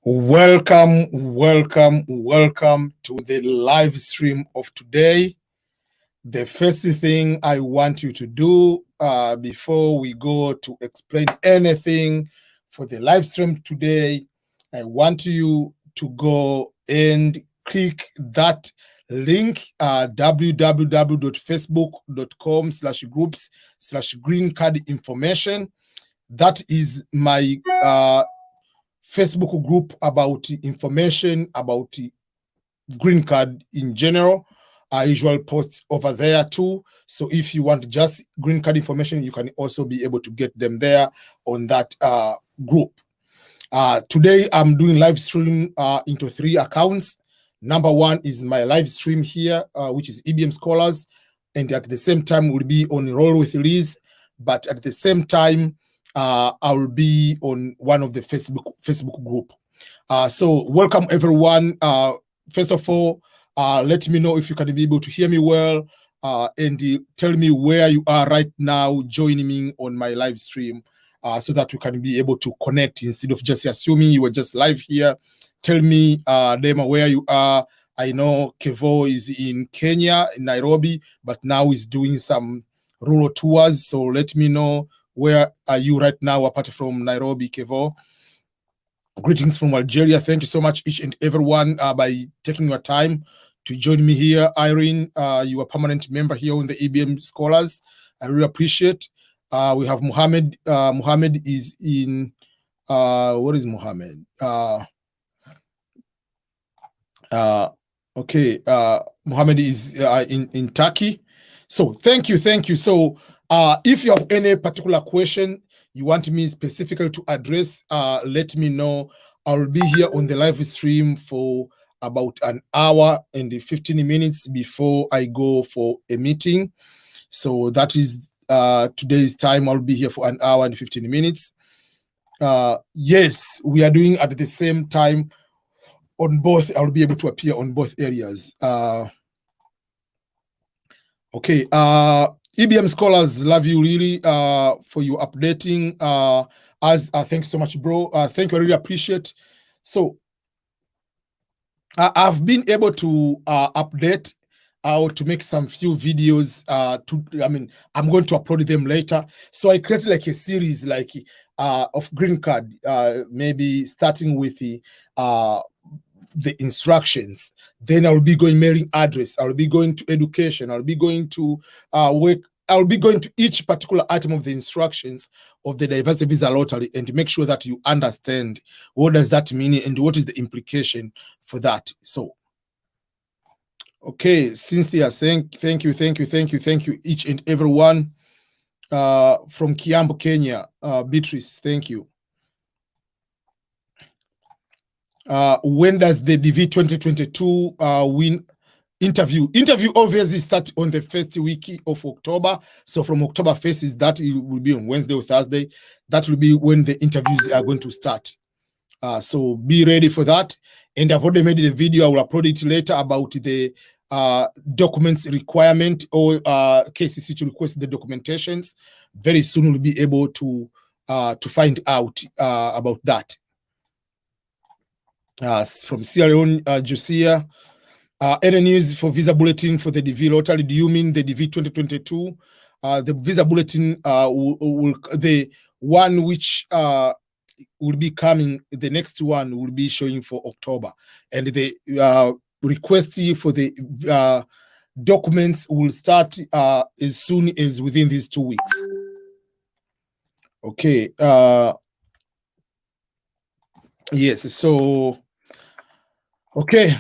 Welcome to the live stream of today. The first thing I want you to do before we go to explain anything for the live stream today, I want you to go and click that link, www.facebook.com/groups/green card information. That is my Facebook group about information about green card in general. I usually post over there too. So if you want just green card information, you can also be able to get them there on that group. Today I'm doing live stream into 3 accounts. Number one is my live stream here, which is EBM Scholars, and at the same time will be on Roll with Liz, but at the same time I will be on one of the Facebook group. So welcome everyone. First of all, let me know if you can be able to hear me well, and tell me where you are right now joining me on my live stream, so that we can be able to connect instead of just assuming you were just live here. Tell me, Dema, where you are. I know Kevo is in Kenya, in Nairobi, but now he's doing some rural tours. So let me know, where are you right now apart from Nairobi, Kevo? Greetings from Algeria. Thank you so much, each and everyone, by taking your time to join me here. Irene, you are a permanent member here on the EBM Scholars. I really appreciate. We have Muhammad. Muhammad is in, what is Muhammad? Okay, Muhammad is in Turkey. So thank you. So if you have any particular question you want me specifically to address, let me know. I'll be here on the live stream for about an hour and 15 minutes before I go for a meeting. So that is today's time. I'll be here for an hour and 15 minutes. Yes, we are doing at the same time on both. I'll be able to appear on both areas. Okay, EBM Scholars, love you really for you updating. Thanks so much, bro. Thank you, I really appreciate. So I've been able to update to make some few videos. I'm going to upload them later. So I created like a series like of green card, maybe starting with the instructions. Then I'll be going mailing address. I'll be going to education. I'll be going to work. I'll be going to each particular item of the instructions of the diversity visa lottery and to make sure that you understand what does that mean and what is the implication for that. So, okay, since they are saying thank you, each and everyone from Kiambu, Kenya, Beatrice, thank you. When does the DV 2022 win interview obviously start on the first week of October? So from October 1st, that it will be on Wednesday or Thursday. That will be when the interviews are going to start. So be ready for that. And I've already made the video. I will upload it later about the documents requirement or KCC to request the documentations. Very soon we'll be able to find out about that. From Sierra Leone, Josiah, any news for visa bulletin for the DV lottery? Do you mean the DV 2022? The visa bulletin the one which will be coming, the next one will be showing for October, and the request for the documents will start as soon as within these 2 weeks. Okay. Yes. So. Okay.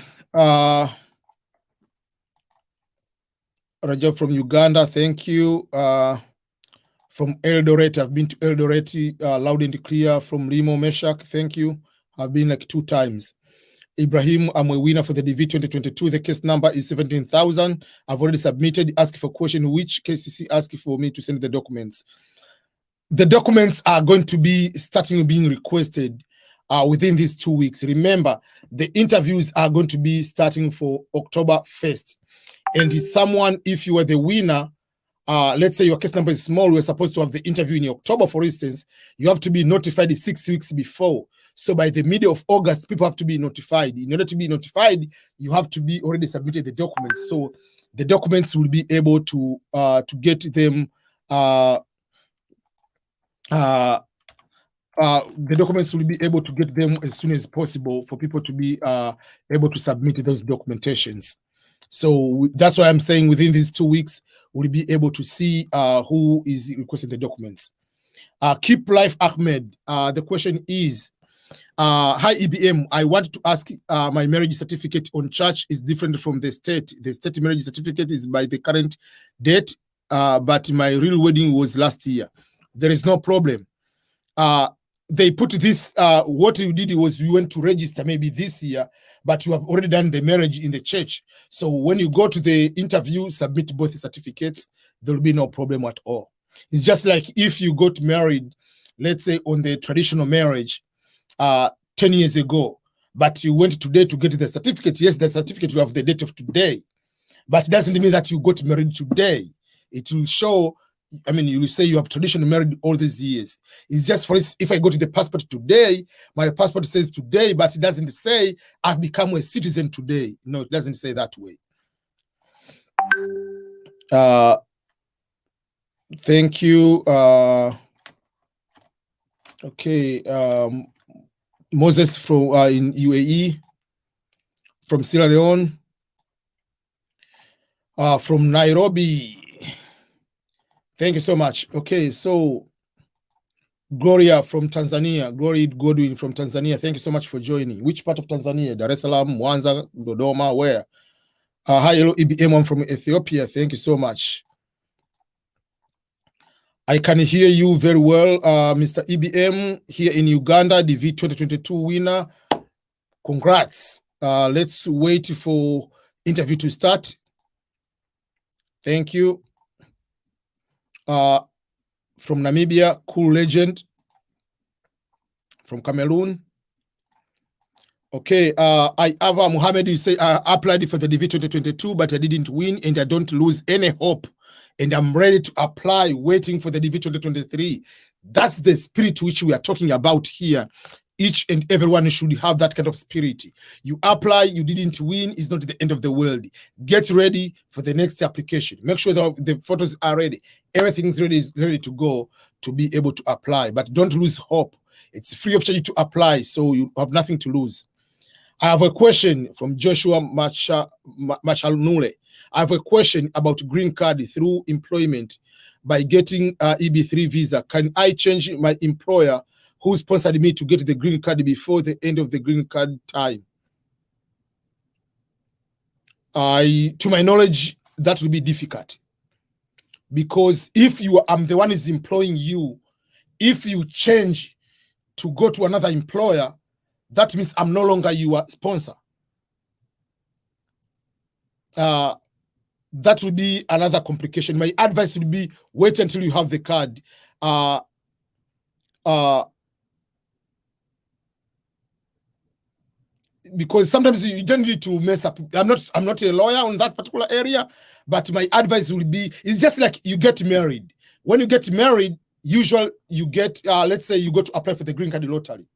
Rajab from Uganda, thank you. From Eldoret, I've been to Eldoret, loud and clear. From Limo Meshach, thank you. I've been like 2 times. Ibrahim, I'm a winner for the DV 2022. The case number is 17,000. I've already submitted. Ask for question. Which KCC asked for me to send the documents? The documents are going to be starting being requested within these 2 weeks. Remember, the interviews are going to be starting for October 1st. And someone, if you are the winner, let's say your case number is small, we're supposed to have the interview in October, for instance, you have to be notified 6 weeks before. So by the middle of August, people have to be notified. In order to be notified, you have to be already submitted the documents. So the documents will be able to get them. The documents will be able to get them as soon as possible for people to be able to submit those documentations. So that's why I'm saying within these 2 weeks, we'll be able to see who is requesting the documents. Keep Life Ahmed, the question is, hi EBM, I want to ask, my marriage certificate on church is different from the state. The state marriage certificate is by the current date, but my real wedding was last year. There is no problem. They put this, what you did was you went to register maybe this year, but you have already done the marriage in the church. So when you go to the interview, submit both certificates, there will be no problem at all. It's just like if you got married, let's say on the traditional marriage 10 years ago, but you went today to get the certificate. Yes, the certificate, you have the date of today, but it doesn't mean that you got married today. It will show, I mean, you will say you have traditionally married all these years. It's just, for instance, if I go to the passport today, my passport says today, but it doesn't say I've become a citizen today. No, it doesn't say that way. Thank you. Okay. Moses from in UAE, from Sierra Leone, from Nairobi. Thank you so much. Okay, so Gloria from Tanzania, Glory Godwin from Tanzania. Thank you so much for joining. Which part of Tanzania? Dar es Salaam, Mwanza, Dodoma, where? Hi, hello, EBM. I'm from Ethiopia. Thank you so much. I can hear you very well, Mr. EBM, here in Uganda, the V2022 winner. Congrats. Let's wait for interview to start. Thank you. From Namibia, Cool Legend. From Cameroon. Okay, I have Muhammad, you say I applied for the DV 2022, but I didn't win, and I don't lose any hope. And I'm ready to apply, waiting for the DV 2023. That's the spirit which we are talking about here. Each and everyone should have that kind of spirit. You apply, you didn't win, it's not the end of the world. Get ready for the next application. Make sure that the photos are ready. Everything's ready to go to be able to apply. But don't lose hope. It's free of charge to apply, so you have nothing to lose. I have a question from Joshua Machalnule. I have a question about green card through employment by getting EB3 visa. Can I change my employer who sponsored me to get the green card before the end of the green card time? To my knowledge, that will be difficult. Because if I'm the one is employing you, if you change to go to another employer, that means I'm no longer your sponsor. That would be another complication. My advice would be wait until you have the card. Because sometimes you don't need to mess up. I'm not a lawyer on that particular area, but my advice will be, it's just like you get married. When you get married, usually you get, let's say you go to apply for the green card lottery.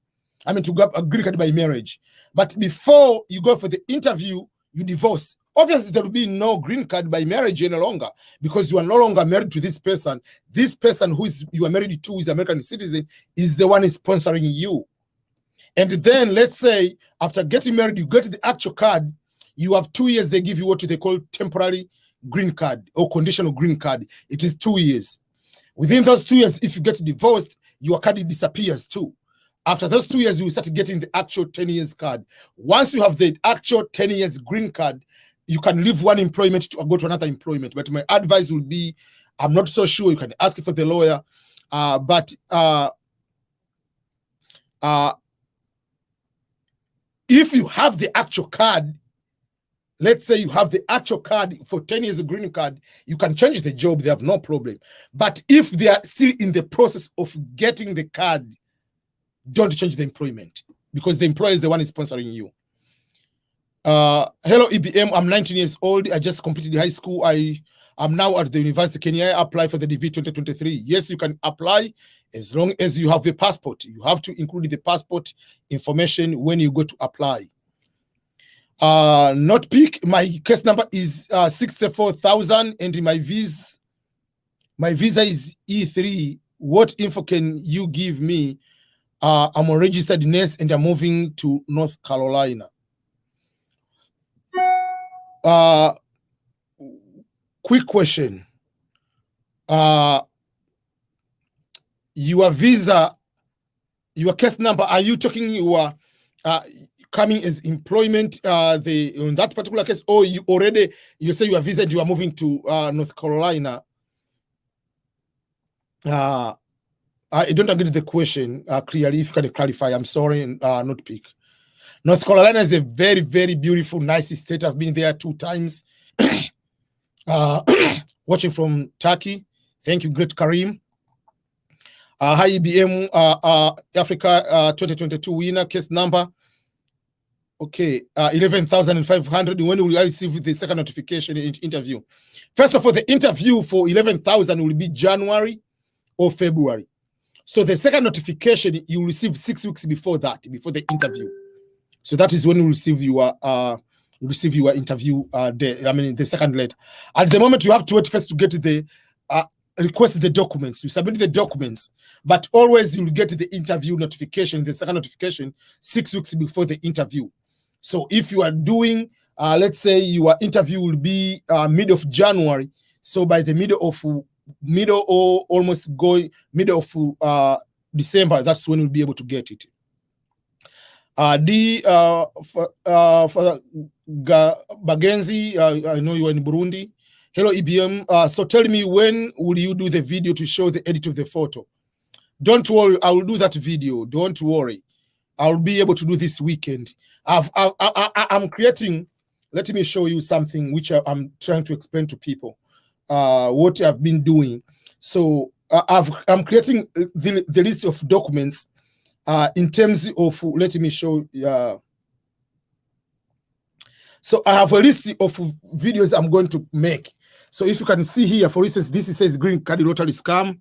I mean, to get a green card by marriage. But before you go for the interview, you divorce. Obviously, there will be no green card by marriage any longer because you are no longer married to this person. This person you are married to, who is an American citizen, is the one sponsoring you. And then, let's say, after getting married, you get the actual card. You have 2 years. They give you what they call temporary green card or conditional green card. It is 2 years. Within those 2 years, if you get divorced, your card disappears too. After those 2 years, you start getting the actual 10 years card. Once you have the actual 10 years green card, you can leave one employment to go to another employment. But my advice will be, I'm not so sure, you can ask for the lawyer, but if you have the actual card, let's say you have the actual card for 10 years of green card, you can change the job, they have no problem. But if they are still in the process of getting the card, don't change the employment because the employer is the one sponsoring you. Hello, EBM. I'm 19 years old. I just completed high school. I'm now at the university. Can I apply for the DV 2023? Yes, you can apply As long as you have the passport, you have to include the passport information when you go to apply. Not pick, my case number is 64,000 and my visa is E3. What info can you give me? I'm a registered nurse and I'm moving to North Carolina. Quick question. Your visa, your case number, are you talking you are coming as employment in that particular case, or you say you are visa and you are moving to North Carolina? I don't agree with the question clearly. If you can clarify, I'm sorry, not pick. North Carolina is a very, very beautiful, nice state. I've been there 2 times. Watching from Turkey. Thank you, great Karim. Hi, IBM Africa 2022 winner, case number. Okay, 11,500. When will I receive the second notification interview? First of all, the interview for 11,000 will be January or February. So the second notification you will receive 6 weeks before that, before the interview. So that is when you receive your interview day. I mean, the second letter. At the moment, you have to wait first to get the request the documents. You submit the documents, but always you'll get the interview notification, the second notification, 6 weeks before the interview. So if you are doing, let's say your interview will be mid of January. So by the middle or almost going middle of December, that's when you'll be able to get it. For Bagenzi, I know you are in Burundi. Hello, EBM. So tell me, when will you do the video to show the edit of the photo? Don't worry, I will do that video. Don't worry. I'll be able to do this weekend. I'm creating, let me show you something which I'm trying to explain to people what I've been doing. So I'm creating the list of documents in terms of, let me show. So I have a list of videos I'm going to make. So if you can see here, for instance, this says green card lottery scam.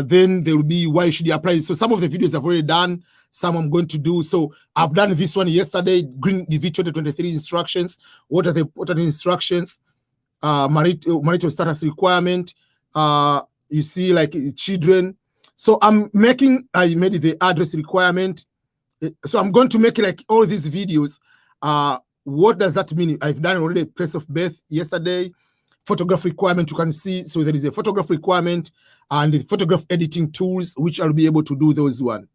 Then there will be why should you apply. So some of the videos I've already done, some I'm going to do. So I've done this one yesterday, Green DV 2023 instructions. What are the instructions? Marital status requirement. You see, like children. So I made the address requirement. So I'm going to make like all these videos. What does that mean? I've done already place of birth yesterday. Photograph requirement, you can see. So there is a photograph requirement and the photograph editing tools, which I'll be able to do those one.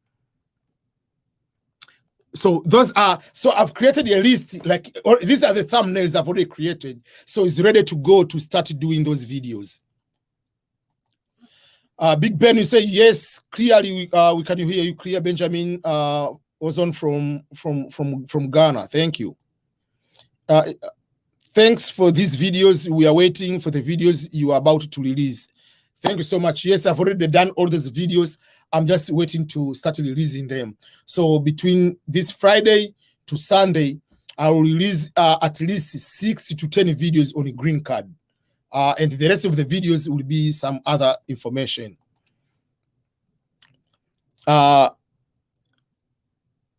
So those are, so I've created a list, like these are the thumbnails I've already created. So it's ready to go to start doing those videos. Big Ben, you say yes, clearly we can hear you clear. Benjamin was on from Ghana. Thank you. Thanks for these videos. We are waiting for the videos you are about to release. Thank you so much. Yes, I've already done all those videos. I'm just waiting to start releasing them. So between this Friday to Sunday, I will release at least 6 to 10 videos on a green card. And the rest of the videos will be some other information.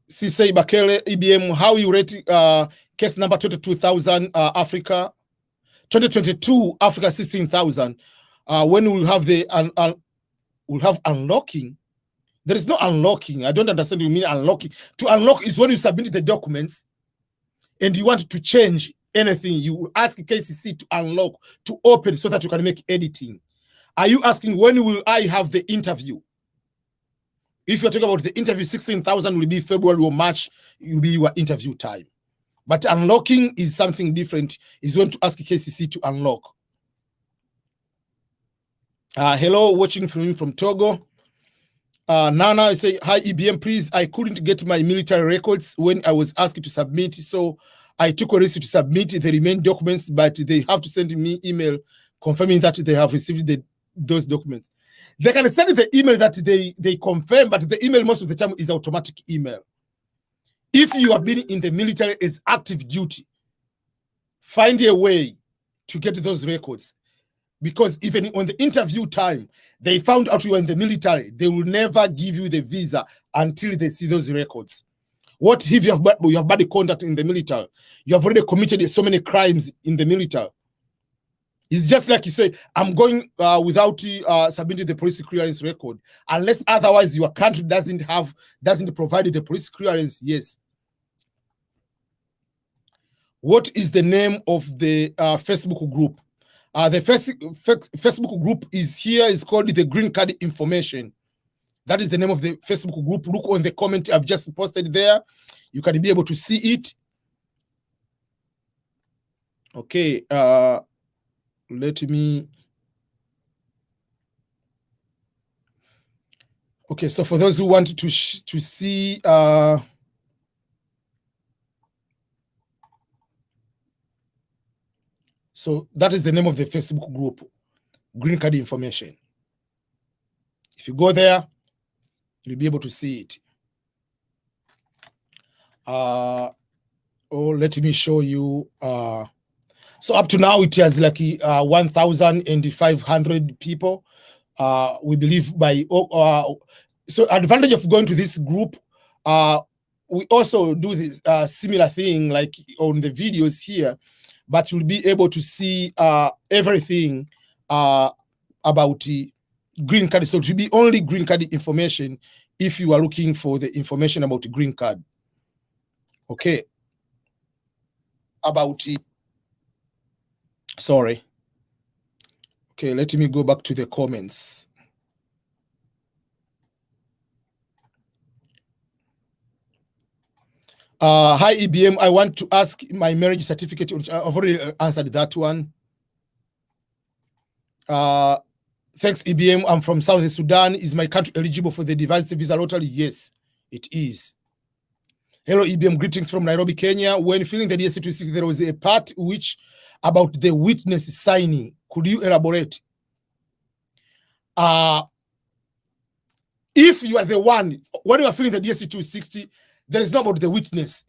Sisei Bakele, IBM, how you rate case number 22,000 Africa, 2022 Africa 16,000. When we'll have the we'll have unlocking. There is no unlocking. I don't understand you mean unlocking. To unlock is when you submit the documents and you want to change anything. You ask KCC to unlock, to open so that you can make editing. Are you asking when will I have the interview? If you're talking about the interview, 16,000 will be February or March, it will be your interview time. But unlocking is something different. Is going to ask KCC to unlock. Hello, watching from Togo. Nana, I say, hi, EBM, please. I couldn't get my military records when I was asked to submit. So I took a risk to submit the remaining documents, but they have to send me email confirming that they have received those documents. They can send the email that they confirm, but the email most of the time is automatic email. If you have been in the military as active duty, find a way to get those records. Because even on the interview time, they found out you were in the military. They will never give you the visa until they see those records. What if you have bad conduct in the military? You have already committed so many crimes in the military. It's just like you say, I'm going without submitting the police clearance record, unless otherwise your country doesn't provide the police clearance. Yes. What is the name of the Facebook group? The Facebook group is called the Green Card Information. That is the name of the Facebook group. Look on the comment I've just posted there. You can be able to see it. Okay. Let me. Okay, so for those who want to see, so that is the name of the Facebook group, Green Card Information. If you go there, you'll be able to see it. Let me show you. So up to now, it has like 1,500 people. We believe by so advantage of going to this group, we also do this similar thing like on the videos here, but you'll be able to see everything about the green card. So it will be only green card information if you are looking for the information about the green card. Okay. About it. Sorry. Okay, let me go back to the comments. Hi, EBM. I want to ask my marriage certificate. I've already answered that one. Thanks, EBM. I'm from South Sudan. Is my country eligible for the diversity visa lottery? Yes, it is. Hello, EBM. Greetings from Nairobi, Kenya. When filling the DS260, there was a part which about the witness signing. Could you elaborate? If you are the one, when you are filling the DS260, there is no about the witness,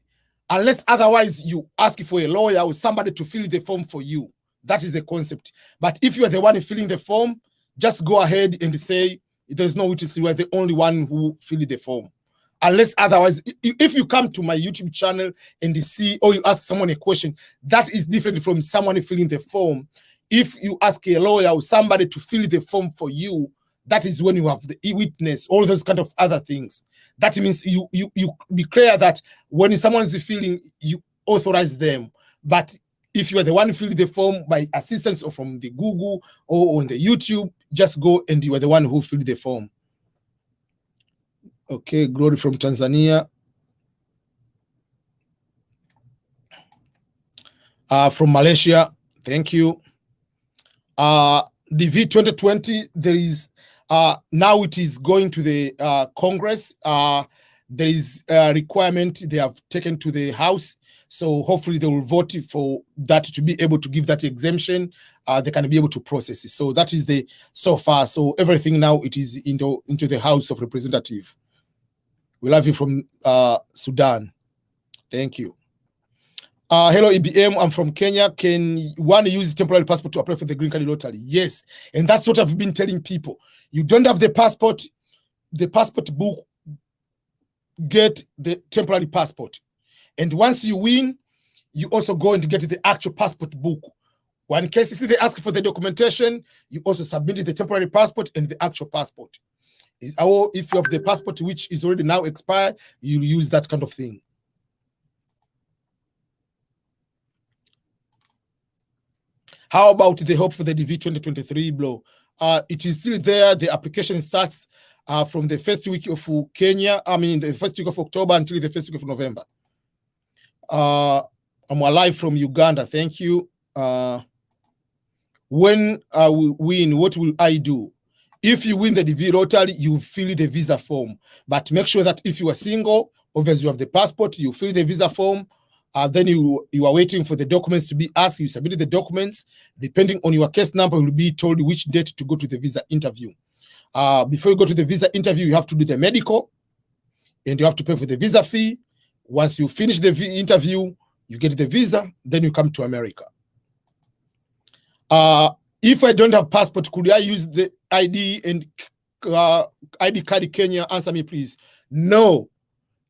unless otherwise you ask for a lawyer or somebody to fill the form for you. That is the concept. But if you are the one filling the form, just go ahead and say there is no witness. You are the only one who filled the form. Unless otherwise, if you come to my YouTube channel and see, or you ask someone a question, that is different from someone filling the form. If you ask a lawyer or somebody to fill the form for you, that is when you have the witness, all those kind of other things. That means you declare that when someone is filling, you authorize them. But if you are the one filling the form by assistance or from the Google or on the YouTube, just go and you are the one who filled the form. Okay, Glory from Tanzania. From Malaysia, thank you. The V2020, there is now it is going to the Congress. There is a requirement they have taken to the House, so hopefully they will vote for that to be able to give that exemption. They can be able to process it. So that is the so far. So everything now it is into the House of Representatives. We love you from Sudan. Thank you. Hello, EBM. I'm from Kenya. Can one use temporary passport to apply for the green card lottery? Yes. And that's what I've been telling people. You don't have the passport book, get the temporary passport. And once you win, you also go and get the actual passport book. When KCC, they ask for the documentation, you also submit the temporary passport and the actual passport. Or if you have the passport which is already now expired, you'll use that kind of thing. How about the hope for the DV 2023 blow? It is still there. The application starts from the first week of Kenya. I mean, the first week of October until the first week of November. I'm alive from Uganda. Thank you. When I will win, what will I do? If you win the DV lottery, you fill the visa form. But make sure that if you are single, obviously you have the passport, you fill the visa form. Then you are waiting for the documents to be asked. You submit the documents. Depending on your case number, you will be told which date to go to the visa interview. Before you go to the visa interview, you have to do the medical, and you have to pay for the visa fee. Once you finish the interview, you get the visa, then you come to America. If I don't have passport, could I use the ID and ID card Kenya? Answer me, please. No.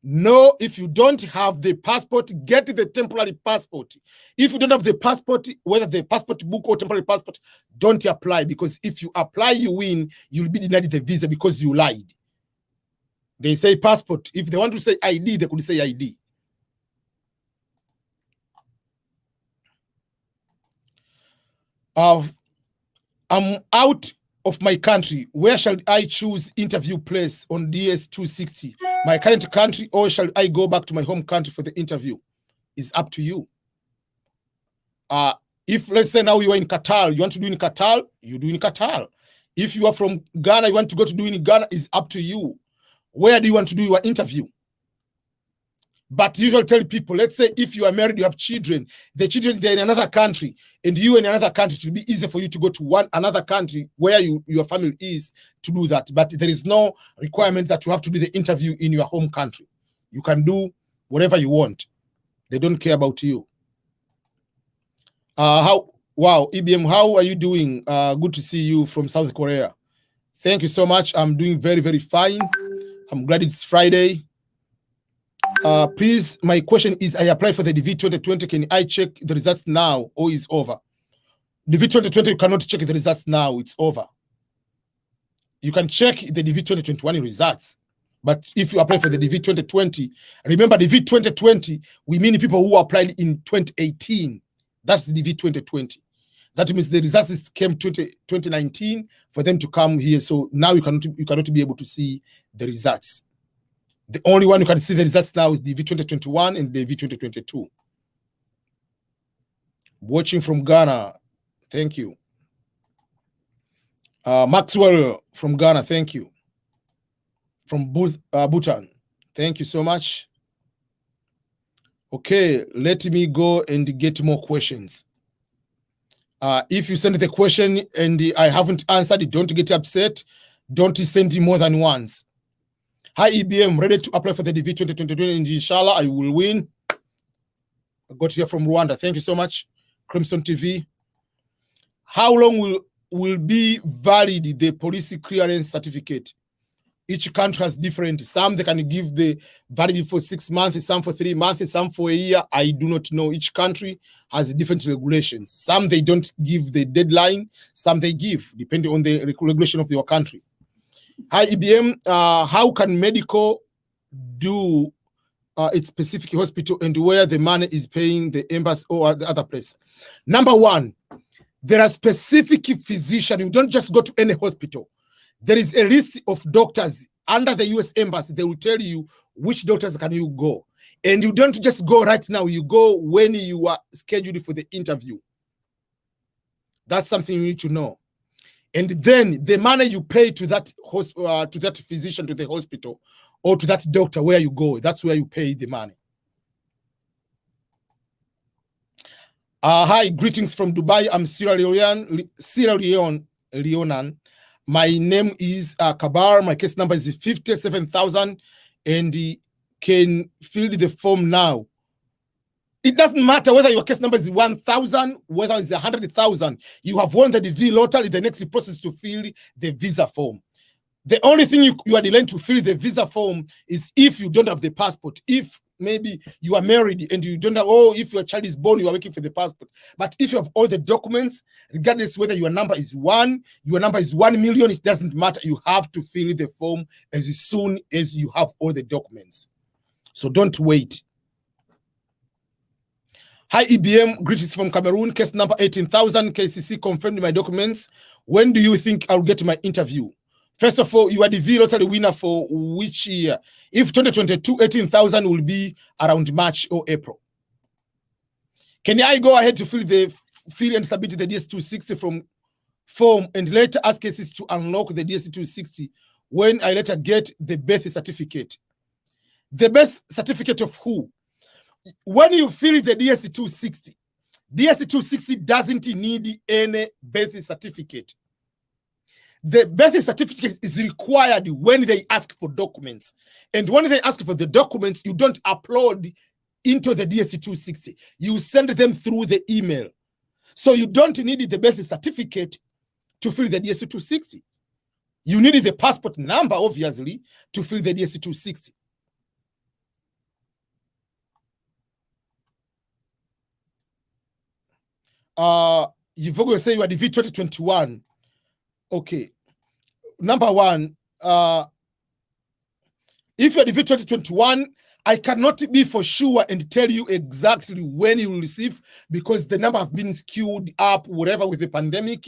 No, if you don't have the passport, get the temporary passport. If you don't have the passport, whether the passport book or temporary passport, don't apply, because if you apply, you win, you'll be denied the visa because you lied. They say passport. If they want to say ID, they could say ID. I'm out of my country. Where shall I choose interview place on DS260? My current country, or shall I go back to my home country for the interview? It's up to you. If, let's say now you are in Qatar, you want to do in Qatar, you do in Qatar. If you are from Ghana, you want to go to do in Ghana, it's up to you. Where do you want to do your interview? But usually tell people, let's say if you are married, you have children, the children, they're in another country, and you in another country, it will be easy for you to go to another country where your family is to do that. But there is no requirement that you have to do the interview in your home country. You can do whatever you want. They don't care about you. Wow, EBM, how are you doing? Good to see you from South Korea. Thank you so much. I'm doing very, very fine. I'm glad it's Friday. Please, my question is, I applied for the DV 2020. Can I check the results now, or is over? DV 2020, you cannot check the results now. It's over. You can check the DV 2021 results. But if you apply for the DV 2020, remember DV 2020, we mean people who applied in 2018. That's the DV 2020. That means the results came 2019 for them to come here. So now you cannot be able to see the results. The only one you can see the results now is the DV 2021 and the DV 2022. Watching from Ghana, thank you. Maxwell from Ghana, thank you. From Bhutan, thank you so much. Okay, let me go and get more questions. If you send the question and I haven't answered, don't get upset. Don't send more than once. Hi, EBM, ready to apply for the DV 2022, and inshallah, I will win. I got here from Rwanda. Thank you so much, Crimson TV. How long will be valid the police clearance certificate? Each country has different. Some they can give the validity for 6 months, some for 3 months, some for a year. I do not know. Each country has different regulations. Some they don't give the deadline. Some they give, depending on the regulation of your country. Hi, EBM. How can medical do its specific hospital and where the money is paying the embassy or the other place? Number one, there are specific physicians. You don't just go to any hospital. There is a list of doctors under the US Embassy. They will tell you which doctors can you go. And you don't just go right now. You go when you are scheduled for the interview. That's something you need to know. And then the money you pay to that physician, to the hospital, or to that doctor where you go, that's where you pay the money. Hi, greetings from Dubai. I'm Sierra Leonean. My name is Kabar. My case number is 57,000, and can fill the form now. It doesn't matter whether your case number is 1,000, whether it's 100,000. You have won the DV lottery. The next process to fill the visa form. The only thing you are delaying to fill the visa form is if you don't have the passport. If maybe you are married and you don't have, if your child is born, you are waiting for the passport. But if you have all the documents, regardless whether your number is 1, your number is 1 million, it doesn't matter. You have to fill the form as soon as you have all the documents. So don't wait. Hi, EBM, greetings from Cameroon, case number 18,000, KCC confirmed my documents. When do you think I'll get my interview? First of all, you are the V lottery winner for which year? If 2022, 18,000 will be around March or April. Can I go ahead to fill and submit the DS260 from form and later ask cases to unlock the DS260 when I later get the birth certificate? The birth certificate of who? When you fill the DS260, DS260 doesn't need any birth certificate. The birth certificate is required when they ask for documents. And when they ask for the documents, you don't upload into the DS260. You send them through the email. So you don't need the birth certificate to fill the DSC 260. You need the passport number, obviously, to fill the DSC 260. You're going to say you are DV 2021. Okay. Number one, if you're DV 2021, I cannot be for sure and tell you exactly when you will receive, because the number have been skewed up, whatever, with the pandemic.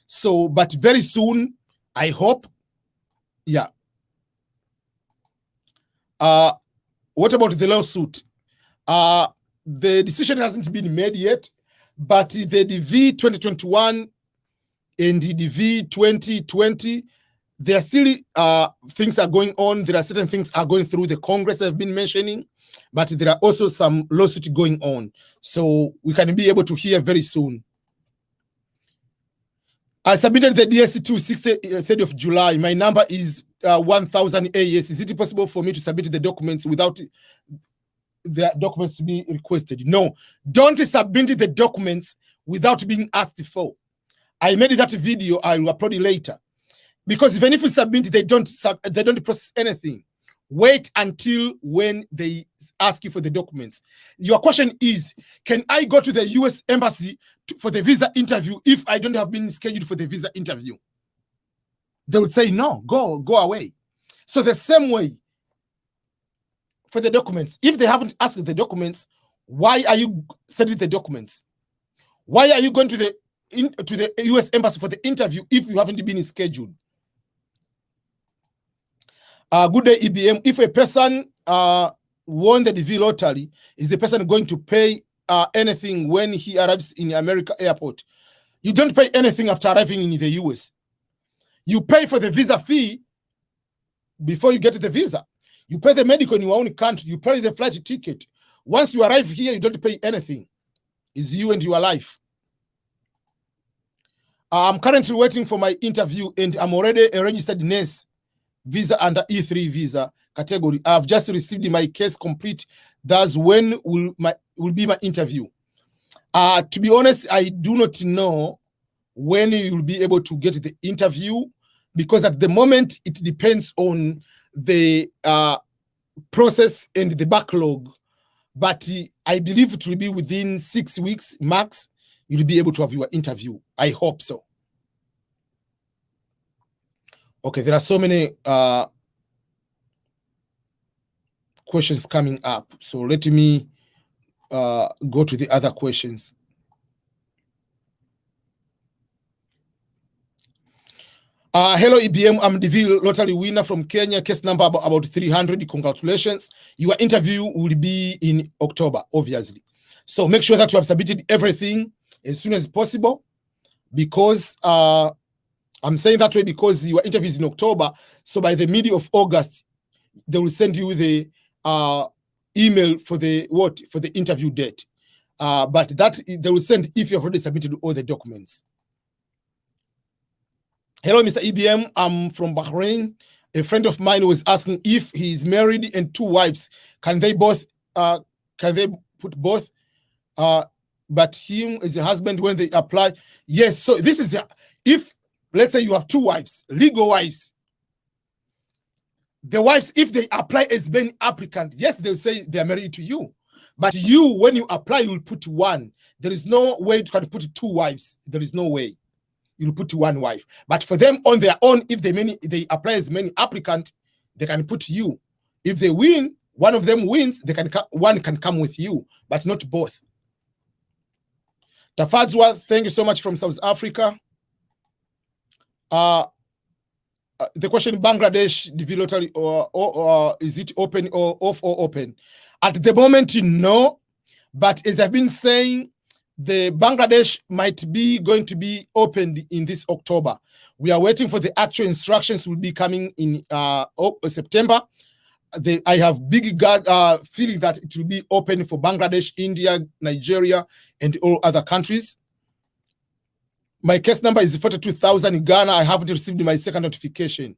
So, but very soon, I hope. Yeah. What about the lawsuit? The decision hasn't been made yet, but the DV 2021 and the DV 2020, there are still things are going on. There are certain things are going through the Congress I've been mentioning, but there are also some lawsuits going on. So we can be able to hear very soon. I submitted the DSC 260 3rd of July. My number is 1000 AS. Is it possible for me to submit the documents without the documents to be requested? No, don't submit the documents without being asked for. I made that video. I will upload it later. Because even if you submit, they don't process anything. Wait until when they ask you for the documents. Your question is, can I go to the US Embassy for the visa interview if I don't have been scheduled for the visa interview? They would say, no, go away. So the same way for the documents. If they haven't asked the documents, why are you sending the documents? Why are you going to the US Embassy for the interview if you haven't been scheduled? Good day, EBM. If a person won the DV lottery, is the person going to pay anything when he arrives in America airport? You don't pay anything after arriving in the US. You pay for the visa fee before you get the visa. You pay the medical in your own country. You pay the flight ticket. Once you arrive here, you don't pay anything. It's you and your life. I'm currently waiting for my interview, and I'm already a registered nurse. Visa under E3 visa category. I've just received my case complete. Thus, when will be my interview? To be honest, I do not know when you'll be able to get the interview, because at the moment it depends on the process and the backlog. But I believe it will be within 6 weeks max. You'll be able to have your interview. I hope so. Okay, there are so many questions coming up. So let me go to the other questions. Hello, EBM. I'm DV lottery winner from Kenya. Case number about 300. Congratulations. Your interview will be in October, obviously. So make sure that you have submitted everything as soon as possible, because I'm saying that way because your interview is in October. So by the middle of August, they will send you the email for the interview date. But that they will send if you have already submitted all the documents. Hello, Mr. EBM. I'm from Bahrain. A friend of mine was asking if he is married and 2 wives. Can they put both? But him as a husband when they apply? Yes. So this is if. Let's say you have 2 wives, legal wives. The wives, if they apply as being applicant, yes, they'll say they're married to you. But you, when you apply, you'll put 1. There is no way to kind of put 2 wives. There is no way. You'll put 1 wife. But for them on their own, if they apply as many applicant, they can put you. If they win, one of them wins, one can come with you, but not both. Tafadzwa, thank you so much from South Africa. The question, Bangladesh DV lottery, or is it open or off or open? At the moment, no. But as I've been saying, the Bangladesh might be going to be opened in this October. We are waiting for the actual instructions will be coming in September. I have big feeling that it will be open for Bangladesh, India, Nigeria, and all other countries. My case number is 42,000 in Ghana. I haven't received my second notification.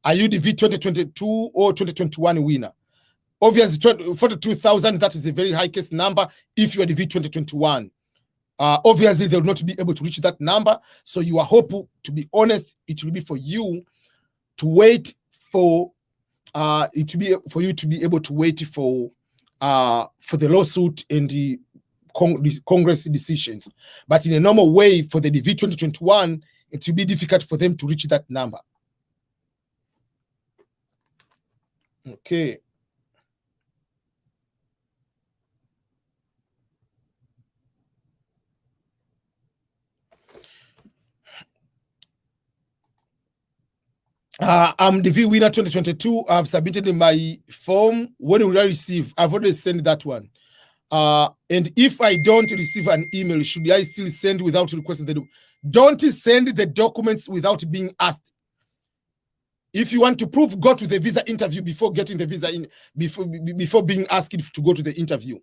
Are you the V 2022 or 2021 winner? Obviously, 42,000, that is a very high case number if you are the V 2021. obviously they will not be able to reach that number. So you are hopeful, to be honest, it will be for you to wait for it to be for you to be able to wait for the lawsuit and the Congress decisions. But in a normal way, for the DV 2021, it will be difficult for them to reach that number. Okay. I'm the V winner 2022. I've submitted my form. When will I receive? I've already sent that one. And if I don't receive an email, should I still send without requesting the? Don't send the documents without being asked. If you want to prove, go to the visa interview before getting the visa in, before being asked to go to the interview.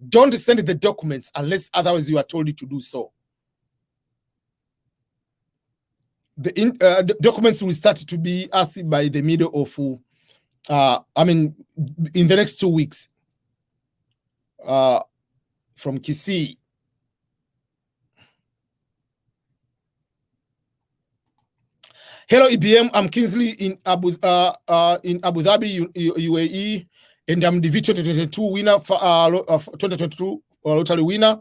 Don't send the documents unless otherwise you are told to do so. The documents will start to be asked by the middle of, in the next 2 weeks. From Kisii. Hello, EBM. I'm Kingsley in Abu Dhabi, UAE, and I'm the V2022 winner of 2022 lottery winner.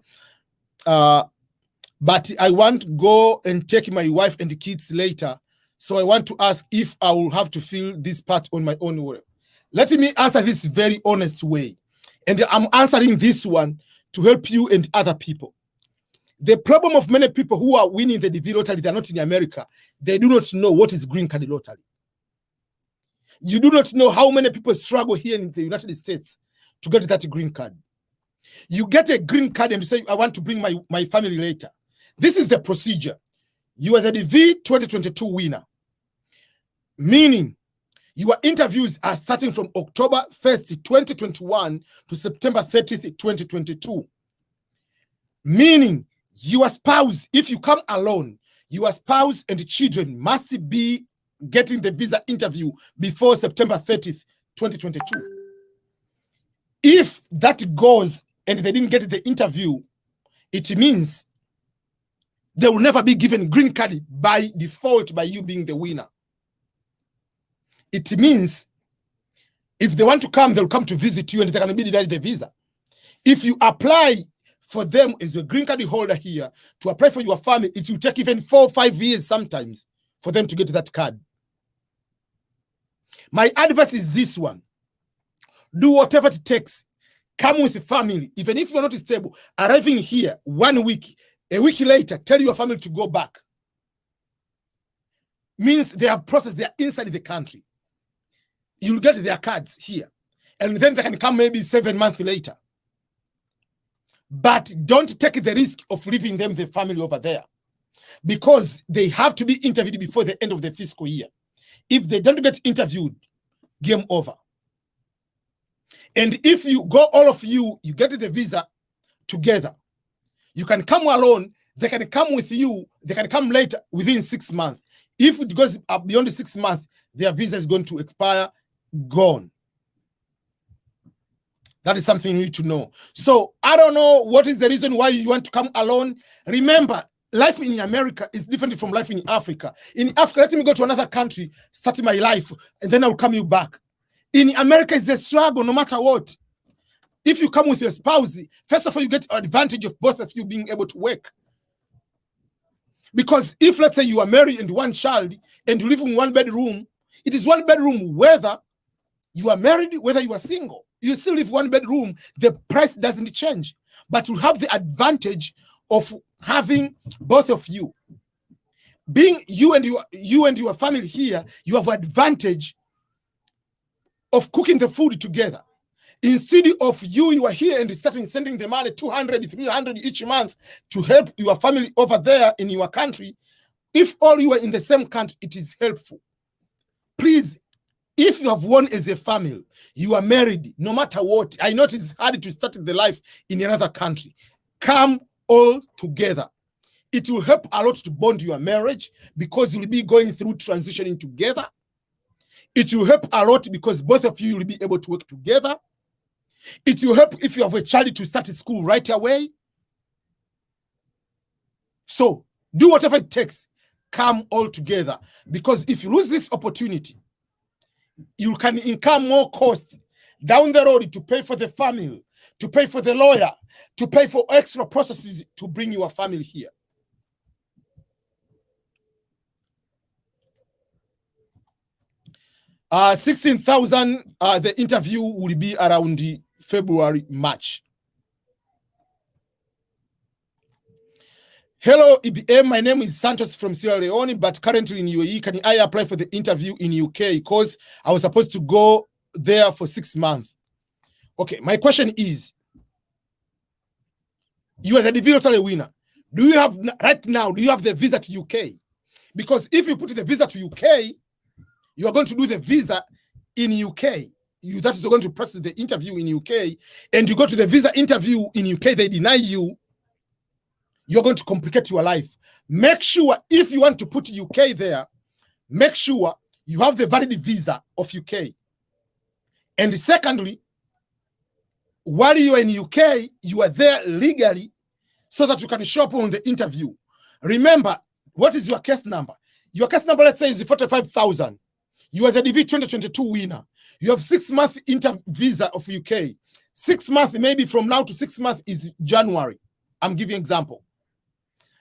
But I want to go and take my wife and the kids later. So I want to ask if I will have to fill this part on my own way. Let me answer this very honest way. And I'm answering this one to help you and other people. The problem of many people who are winning the DV lottery, they're not in America. They do not know what is green card lottery. You do not know how many people struggle here in the United States to get that green card. You get a green card and you say, I want to bring my family later. This is the procedure. You are the DV 2022 winner. Meaning, your interviews are starting from October 1st, 2021 to September 30th, 2022. Meaning, your spouse, if you come alone, your spouse and children must be getting the visa interview before September 30th, 2022. If that goes and they didn't get the interview, it means they will never be given green card by default by you being the winner. It means if they want to come, they'll come to visit you and they're going to be denied the visa. If you apply for them as a green card holder here to apply for your family, it will take even 4 or 5 years sometimes for them to get that card. My advice is this one. Do whatever it takes. Come with the family. Even if you're not stable, arriving here 1 week, a week later, tell your family to go back. Means they have processed, they are inside the country. You'll get their cards here. And then they can come maybe 7 months later. But don't take the risk of leaving them, the family over there. Because they have to be interviewed before the end of the fiscal year. If they don't get interviewed, game over. And if you go, all of you, you get the visa together. You can come alone. They can come with you. They can come later within 6 months. If it goes beyond the 6 months, their visa is going to expire, gone. That is something you need to know. So I don't know what is the reason why you want to come alone. Remember, life in America is different from life in Africa. In Africa, let me go to another country, start my life, and then I'll come you back. In America, it's a struggle no matter what. If you come with your spouse, first of all, you get an advantage of both of you being able to work. Because if, let's say, you are married and one child and you live in 1 bedroom, it is 1 bedroom whether you are married, whether you are single. You still live 1 bedroom, the price doesn't change. But you have the advantage of having both of you. Being you and your family here, you have advantage of cooking the food together. Instead of you are here and starting sending the money 200, 300 each month to help your family over there in your country. If all you are in the same country, it is helpful. Please, if you have won as a family, you are married, no matter what. I know it is hard to start the life in another country. Come all together. It will help a lot to bond your marriage because you'll be going through transitioning together. It will help a lot because both of you will be able to work together. It will help if you have a child to start school right away. So do whatever it takes. Come all together. Because if you lose this opportunity, you can incur more costs down the road to pay for the family, to pay for the lawyer, to pay for extra processes to bring your family here. $16,000, the interview will be around February, March. Hello, EBM. My name is Santos from Sierra Leone, but currently in UAE. Can I apply for the interview in UK? Because I was supposed to go there for 6 months. Okay, my question is, you are the digital winner. Do you have, right now, do you have the visa to UK? Because if you put the visa to UK, you are going to do the visa in UK. That is going to process the interview in UK, and you go to the visa interview in UK, they deny you. You're going to complicate your life. Make sure if you want to put UK there, make sure you have the valid visa of UK. And secondly, while you are in UK, you are there legally so that you can show up on the interview. Remember, what is your case number? Your case number, let's say, is 45,000. You are the DV 2022 winner. You have 6-month visa of UK. 6 months, maybe from now to 6 months is January. I'm giving an example.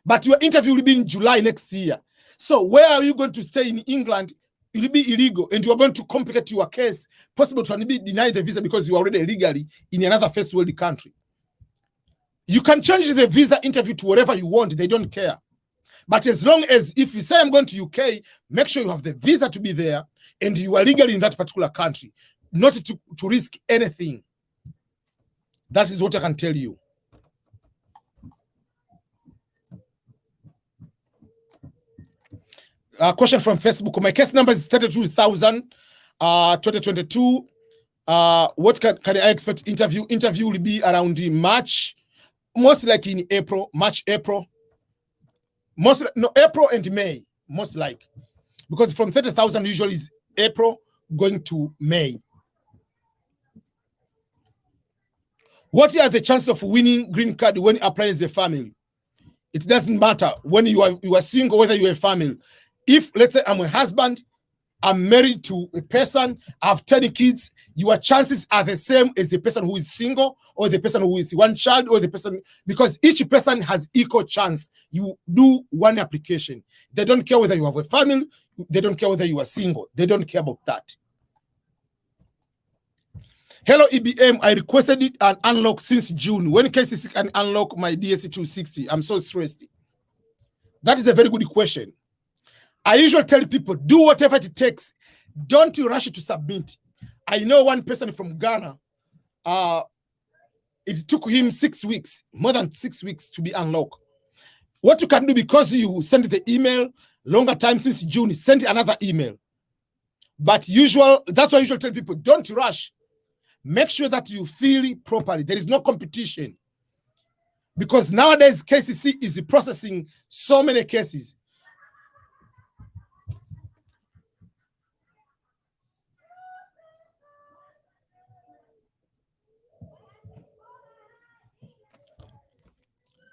But your interview will be in July next year. So where are you going to stay in England? It will be illegal, and you are going to complicate your case, possible to be denied the visa because you are already illegally in another first world country. You can change the visa interview to whatever you want. They don't care. But as long as if you say I'm going to UK, make sure you have the visa to be there and you are legally in that particular country, not to risk anything. That is what I can tell you. Question from Facebook. My case number is 32,000, 2022. What can I expect interview? Interview will be around March, most likely in April, March, April. April and May, most likely. Because from 30,000 usually is April going to May. What are the chances of winning green card when you apply as a family? It doesn't matter when you are single, whether you're a family. If, let's say, I'm a husband, I'm married to a person, I have 10 kids, your chances are the same as the person who is single or the person who is one child or the person, because each person has equal chance. You do one application. They don't care whether you have a family, they don't care whether you are single. They don't care about that. Hello, EBM. I requested it and unlock since June. When KCC can unlock my DSC 260? I'm so stressed. That is a very good question. I usually tell people, do whatever it takes. Don't rush to submit. I know one person from Ghana, it took him 6 weeks, more than 6 weeks to be unlocked. What you can do, because you send the email, longer time since June, send another email. But that's why I usually tell people, don't rush. Make sure that you fill it properly. There is no competition. Because nowadays, KCC is processing so many cases.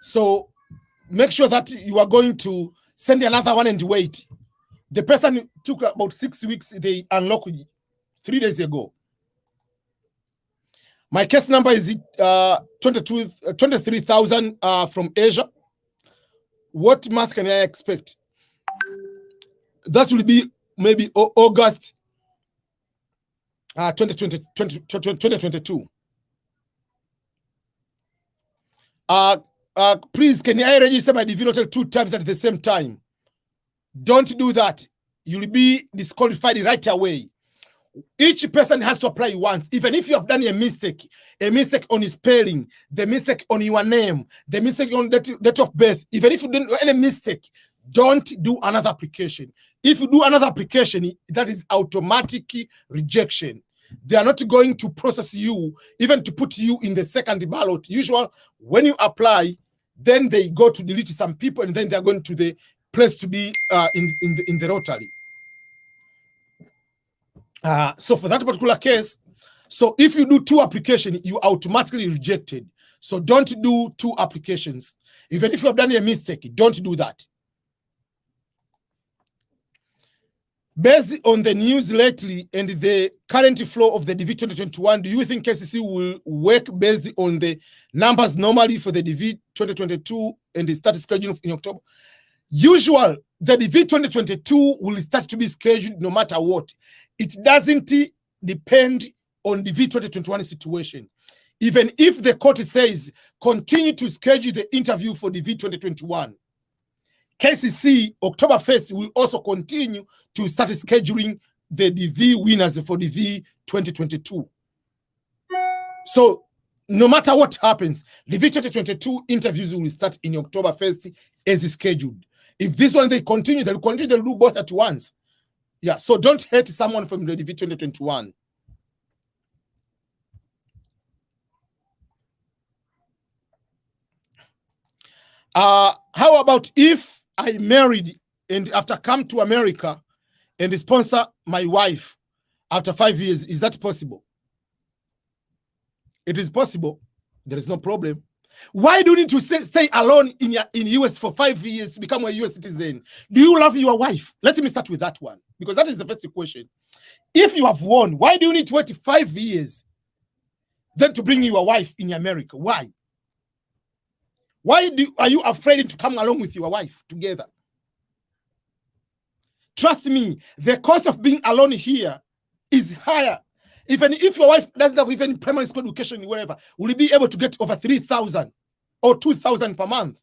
So make sure that you are going to send another one and wait. The person took about 6 weeks. They unlocked 3 days ago. My case number is 23,000 from Asia. What month can I expect? That will be maybe August 2022. Please, can I register my DV Hotel 2 times at the same time? Don't do that. You'll be disqualified right away. Each person has to apply once. Even if you have done a mistake on spelling, the mistake on your name, the mistake on date of birth, even if you didn't do any mistake, don't do another application. If you do another application, that is automatic rejection. They are not going to process you, even to put you in the second ballot. Usually, when you apply, then they go to delete some people, and then they are going to the place to be in the rotary. So for that particular case, so if you do 2 applications, you automatically rejected. So don't do 2 applications. Even if you have done a mistake, don't do that. Based on the news lately and the current flow of the DV 2021, do you think KCC will work based on the numbers normally for the DV 2022 and the start scheduling in October? Usual, the DV 2022 will start to be scheduled no matter what. It doesn't depend on DV 2021 situation. Even if the court says continue to schedule the interview for DV 2021, KCC October 1st will also continue to start scheduling the DV winners for DV 2022. So no matter what happens, DV 2022 interviews will start in October 1st as scheduled. If this one they continue, they'll do both at once. Yeah, so don't hate someone from the DV 2021. How about if I married and after come to America and sponsor my wife after 5 years? Is that possible? It is possible. There is no problem. Why do you need to stay alone in US for 5 years to become a US citizen? Do you love your wife? Let me start with that one, because that is the first question. If you have won, why do you need to wait 5 years then to bring your wife in America? Why? Why are you afraid to come along with your wife together? Trust me, the cost of being alone here is higher. Even if your wife doesn't have even primary school education, wherever, will you be able to get over 3,000 or 2,000 per month?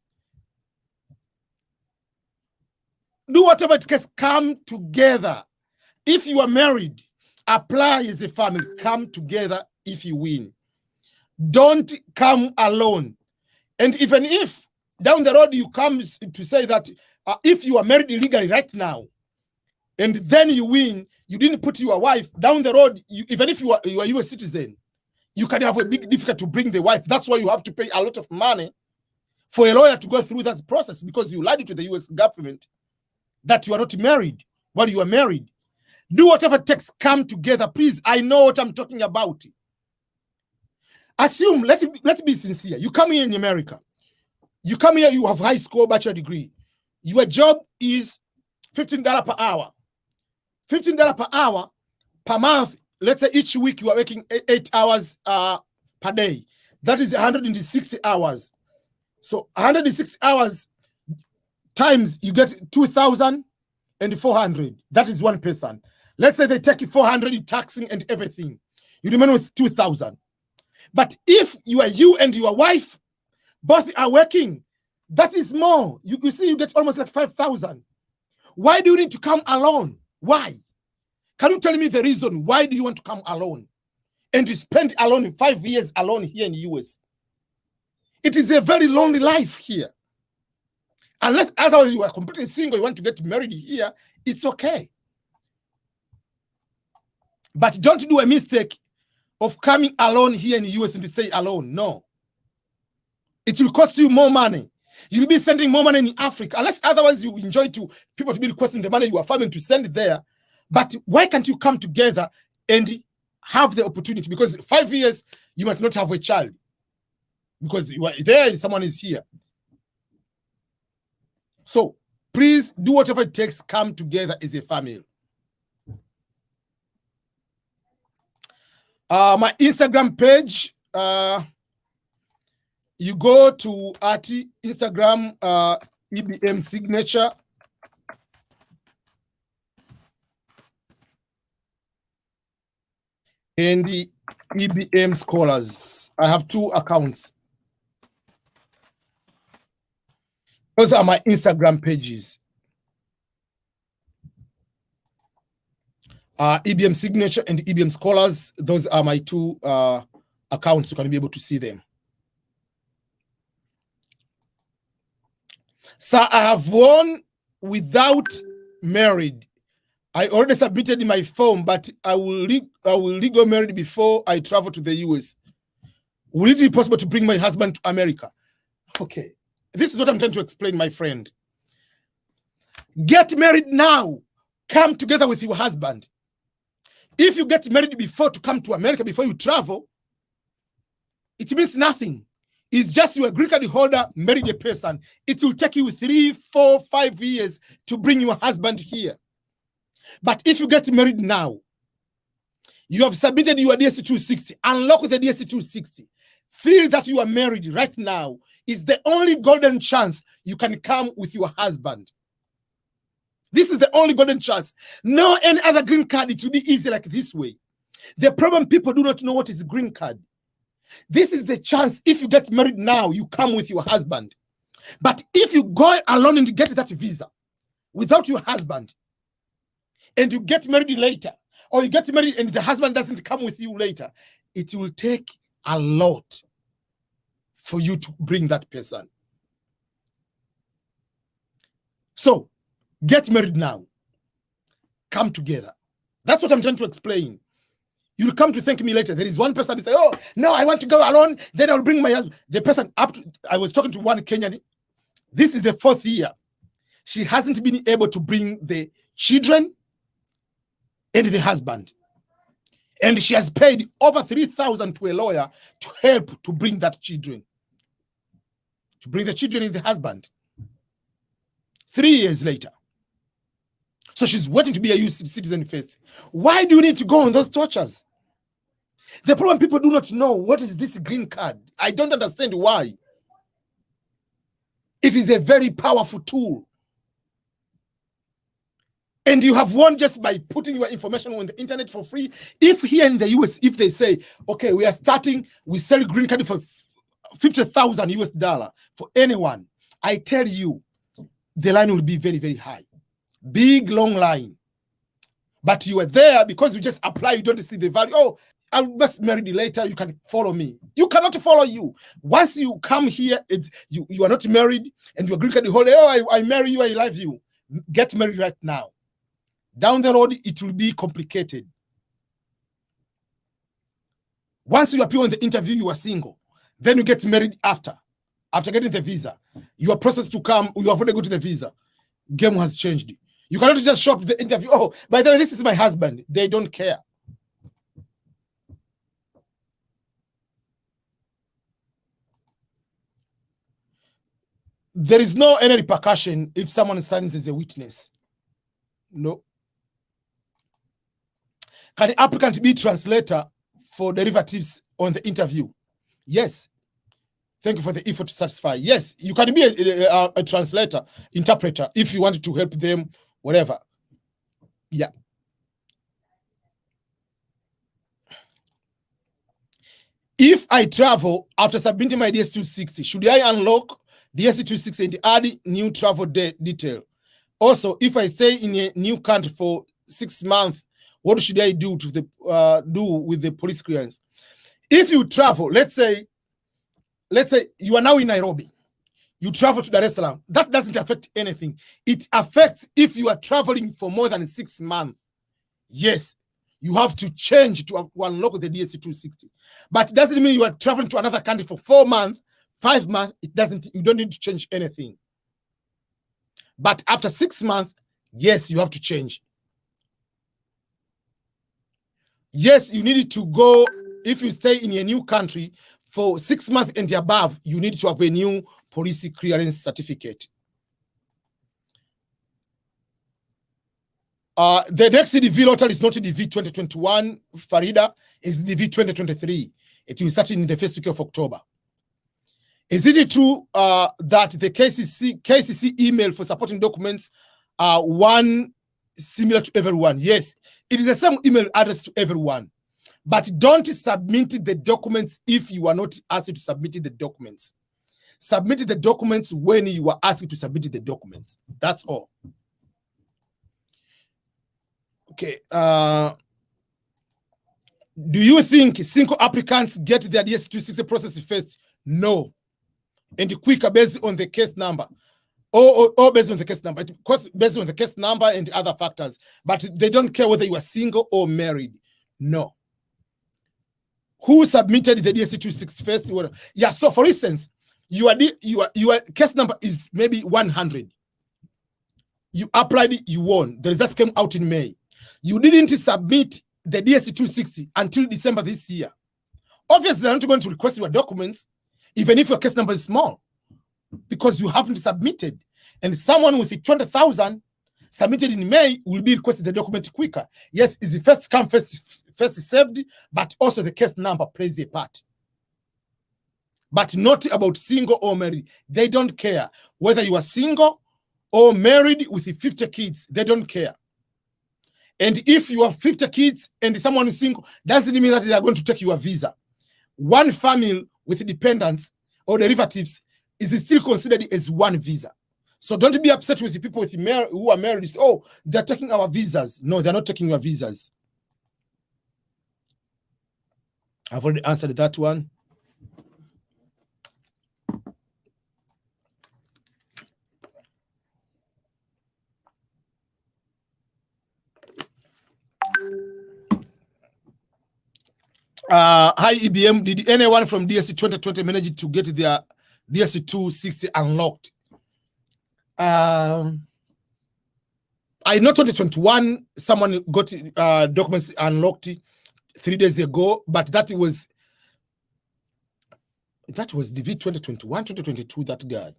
Do whatever it takes, come together. If you are married, apply as a family. Come together if you win. Don't come alone. And even if down the road you come to say that if you are married illegally right now, and then you win, you didn't put your wife down the road, even if you are a US citizen, you can have a big difficulty to bring the wife. That's why you have to pay a lot of money for a lawyer to go through that process, because you lied to the US government that you are not married while you are married. Do whatever it takes, come together, please. I know what I'm talking about. Assume, let's be sincere. You come here in America. You come here, you have high school bachelor degree. Your job is $15 per hour. $15 per hour per month. Let's say each week you are working 8 hours per day. That is 160 hours. So 160 hours times you get 2,400. That is one person. Let's say they take 400 taxing and everything. You remain with 2,000. But if you and your wife both are working, that is more. You see, you get almost like 5,000. Why do you need to come alone? Why? Can you tell me the reason? Why do you want to come alone and spend alone 5 years alone here in the US? It is a very lonely life here. Unless as you are completely single, you want to get married here, it's okay. But don't do a mistake of coming alone here in the US and stay alone. No. It will cost you more money. You'll be sending more money in Africa, unless otherwise you enjoy people to be requesting the money you are family to send there. But why can't you come together and have the opportunity? Because 5 years, you might not have a child. Because you are there and someone is here. So please do whatever it takes, come together as a family. My Instagram page, you go to Instagram, EBM signature. And the EBM scholars. I have 2 accounts. Those are my Instagram pages. EBM signature and EBM scholars. Those are my 2 accounts. You can be able to see them. So I have won without married. I already submitted my form, but I will legal married before I travel to the US. Will it be possible to bring my husband to America? Okay. This is what I'm trying to explain, my friend. Get married now. Come together with your husband. If you get married before to come to America, before you travel, it means nothing. It's just you're a green card holder, married a person. It will take you 3, 4, 5 years to bring your husband here. But if you get married now, you have submitted your DSC 260, unlock the DSC 260, feel that you are married right now, is the only golden chance you can come with your husband. This is the only golden chance. No any other green card, it will be easy like this way. The problem, people do not know what is green card. This is the chance. If you get married now, you come with your husband. But if you go alone and get that visa without your husband, and you get married later, or you get married and the husband doesn't come with you later, it will take a lot for you to bring that person. So, get married now. Come together. That's what I'm trying to explain. You'll come to thank me later. There is one person who say, oh, no, I want to go alone. Then I'll bring my husband. The person up to, I was talking to one Kenyan. This is the 4th year. She hasn't been able to bring the children and the husband. And she has paid over 3,000 to a lawyer to help to bring that children. To bring the children and the husband. 3 years later. So she's waiting to be a U.S. citizen first. Why do you need to go on those tortures? The problem, people do not know what is this green card. I don't understand why. It is a very powerful tool. And you have won just by putting your information on the internet for free. If here in the US, if they say, okay, we are starting, we sell green card for $50,000 for anyone, I tell you, the line will be very, very high. Big, long line. But you are there because you just apply, you don't see the value. Oh, I'll just marry you later, you can follow me. You cannot follow you. Once you come here, you are not married, and you're green card holder, oh, I marry you, I love you. Get married right now. Down the road, it will be complicated. Once you appear on the interview, you are single. Then you get married after getting the visa. Your process to come, you have already go to the visa. Game has changed. You cannot just show up the interview. Oh, by the way, this is my husband. They don't care. There is no any repercussion if someone signs as a witness. No. Can the applicant be translator for derivatives on the interview? Yes. Thank you for the effort to satisfy. Yes, you can be a translator, interpreter, if you wanted to help them, whatever. Yeah. If I travel after submitting my DS260, should I unlock DS260 and add new travel detail? Also, if I stay in a new country for 6 months, what should I do to do with the police clearance? If you travel, let's say you are now in Nairobi, you travel to Dar es Salaam, that doesn't affect anything. It affects if you are traveling for more than 6 months. Yes, you have to change to unlock the DSC 260. But it doesn't mean you are traveling to another country for 4 months, 5 months. It doesn't, you don't need to change anything. But after 6 months, yes, you have to change. Yes, you need to go, if you stay in a new country for 6 months and above, you need to have a new police clearance certificate. The next DV lottery is not DV 2021, Farida, is DV 2023. It will start in the first week of October. Is it true that the KCC email for supporting documents are one similar to everyone? Yes, it is the same email address to everyone. But don't submit the documents if you are not asked to submit the documents. Submit the documents when you are asked to submit the documents. That's all. Okay. Do you think single applicants get their DS260 process first? No. And quicker based on the case number. Or based on the case number. Based on the case number and other factors. But they don't care whether you are single or married. No. Who submitted the DS260 first? Yeah, so for instance, your case number is maybe 100. You applied it, you won. The results came out in May. You didn't submit the DS260 until December this year. Obviously, they're not going to request your documents. even if your case number is small, because you haven't submitted. And someone with 20,000 submitted in May will be requested the document quicker. Yes, it's the first come, first served, but also the case number plays a part. But not about single or married. They don't care. Whether you are single or married with 50 kids, they don't care. And if you have 50 kids and someone is single, doesn't mean that they are going to take your visa. One family with dependents or derivatives is still considered as one visa. So don't be upset with the people who are married. Oh, they're taking our visas. No, they're not taking your visas. I've already answered that one. Hi, EBM. Did anyone from DSC 2020 manage to get their DSC 260 unlocked? I know 2021, someone got documents unlocked 3 days ago, but that was DV 2021, 2022, that guy.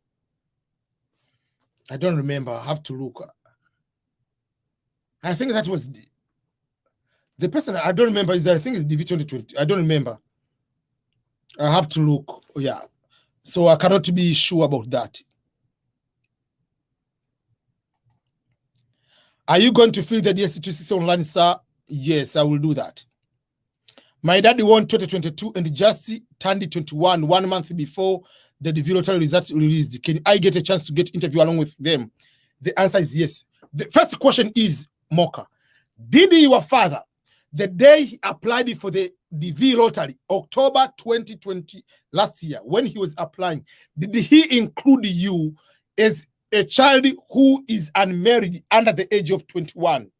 I don't remember. I have to look. I think that was the person. I don't remember. I think it's DV 2020. I don't remember. I have to look. Yeah. So I cannot be sure about that. Are you going to fill the DSC 260 online, sir? Yes, I will do that. My daddy won 2022 and just turned 21 1 month before the DV lottery results released. Can I get a chance to get interview along with them? The answer is yes. The first question is, Mocha, did your father, the day he applied for the DV lottery, October 2020, last year, when he was applying, did he include you as a child who is unmarried under the age of 21?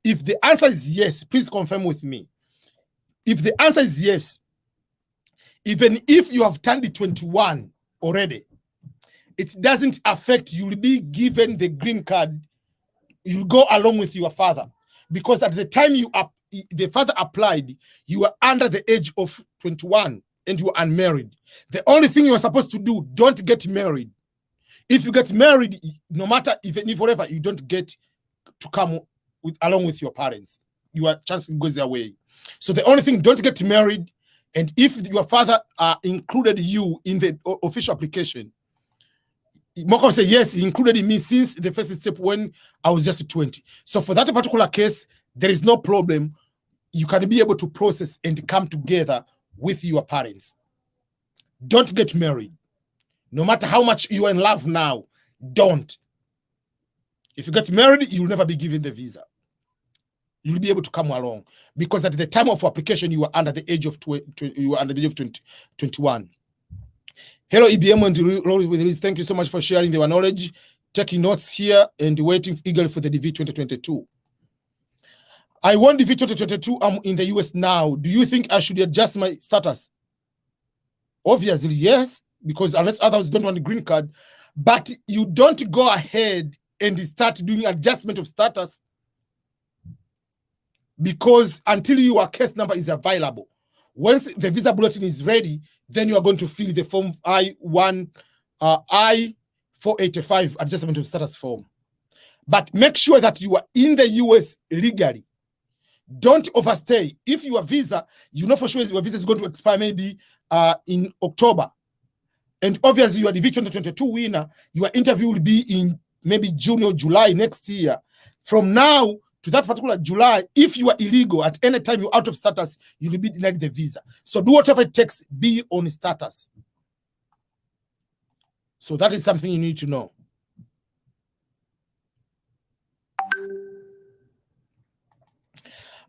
If the answer is yes, please confirm with me. If the answer is yes, even if you have turned 21 already, it doesn't affect. You'll be given the green card. You'll go along with your father, because at the time the father applied, you were under the age of 21 and you were unmarried. The only thing you are supposed to do, don't get married. If you get married, no matter even if whatever, you don't get to come along with your parents. Your chance goes away. So the only thing, don't get married. And if your father included you in the official application, Moko will say, yes, he included me since the first step when I was just 20. So for that particular case, there is no problem. You can be able to process and come together with your parents. Don't get married. No matter how much you are in love now, don't. If you get married, you will never be given the visa. You'll be able to come along, because at the time of application, you are under the age of 21. Hello, EBM and Liz. Thank you so much for sharing your knowledge, taking notes here, and waiting eagerly for the DV 2022. I won DV 2022. I'm in the US now. Do you think I should adjust my status? Obviously, yes, because unless others don't want the green card, but you don't go ahead and start doing adjustment of status, because until your case number is available, once the visa bulletin is ready, then you are going to fill the form I-485 adjustment of status form. But make sure that you are in the US legally. Don't overstay. If your visa, you know for sure your visa is going to expire maybe in October, and obviously you are the DV 2022 winner, your interview will be in maybe June or July next year. From now to that particular July, if you are illegal at any time you're out of status, you'll be denied the visa. So do whatever it takes, be on status. So that is something you need to know.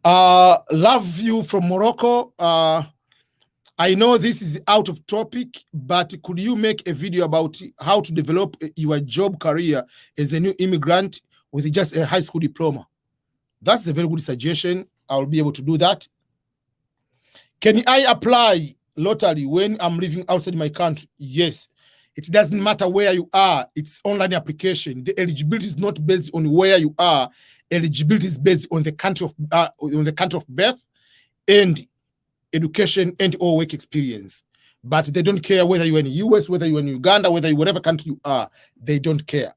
Love you from Morocco. I know this is out of topic, but could you make a video about how to develop your job career as a new immigrant with just a high school diploma? That's a very good suggestion. I'll be able to do that. Can I apply lottery when I'm living outside my country? Yes. It doesn't matter where you are. It's online application. The eligibility is not based on where you are. Eligibility is based on the country of birth and education and or work experience. but they don't care whether you're in the US, whether you're in Uganda, whether you whatever country you are, they don't care.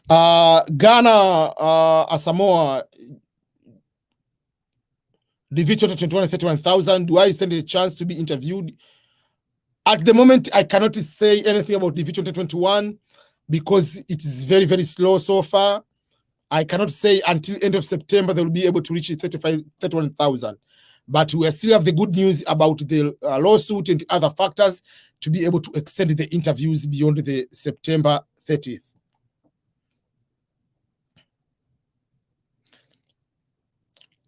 Ghana, Asamoah, DV 2021, 31,000. Do I stand a chance to be interviewed? At the moment, I cannot say anything about DV 2021 because it is very, very slow so far. I cannot say until end of September they will be able to reach 31,000. But we still have the good news about the lawsuit and other factors to be able to extend the interviews beyond the September 30th.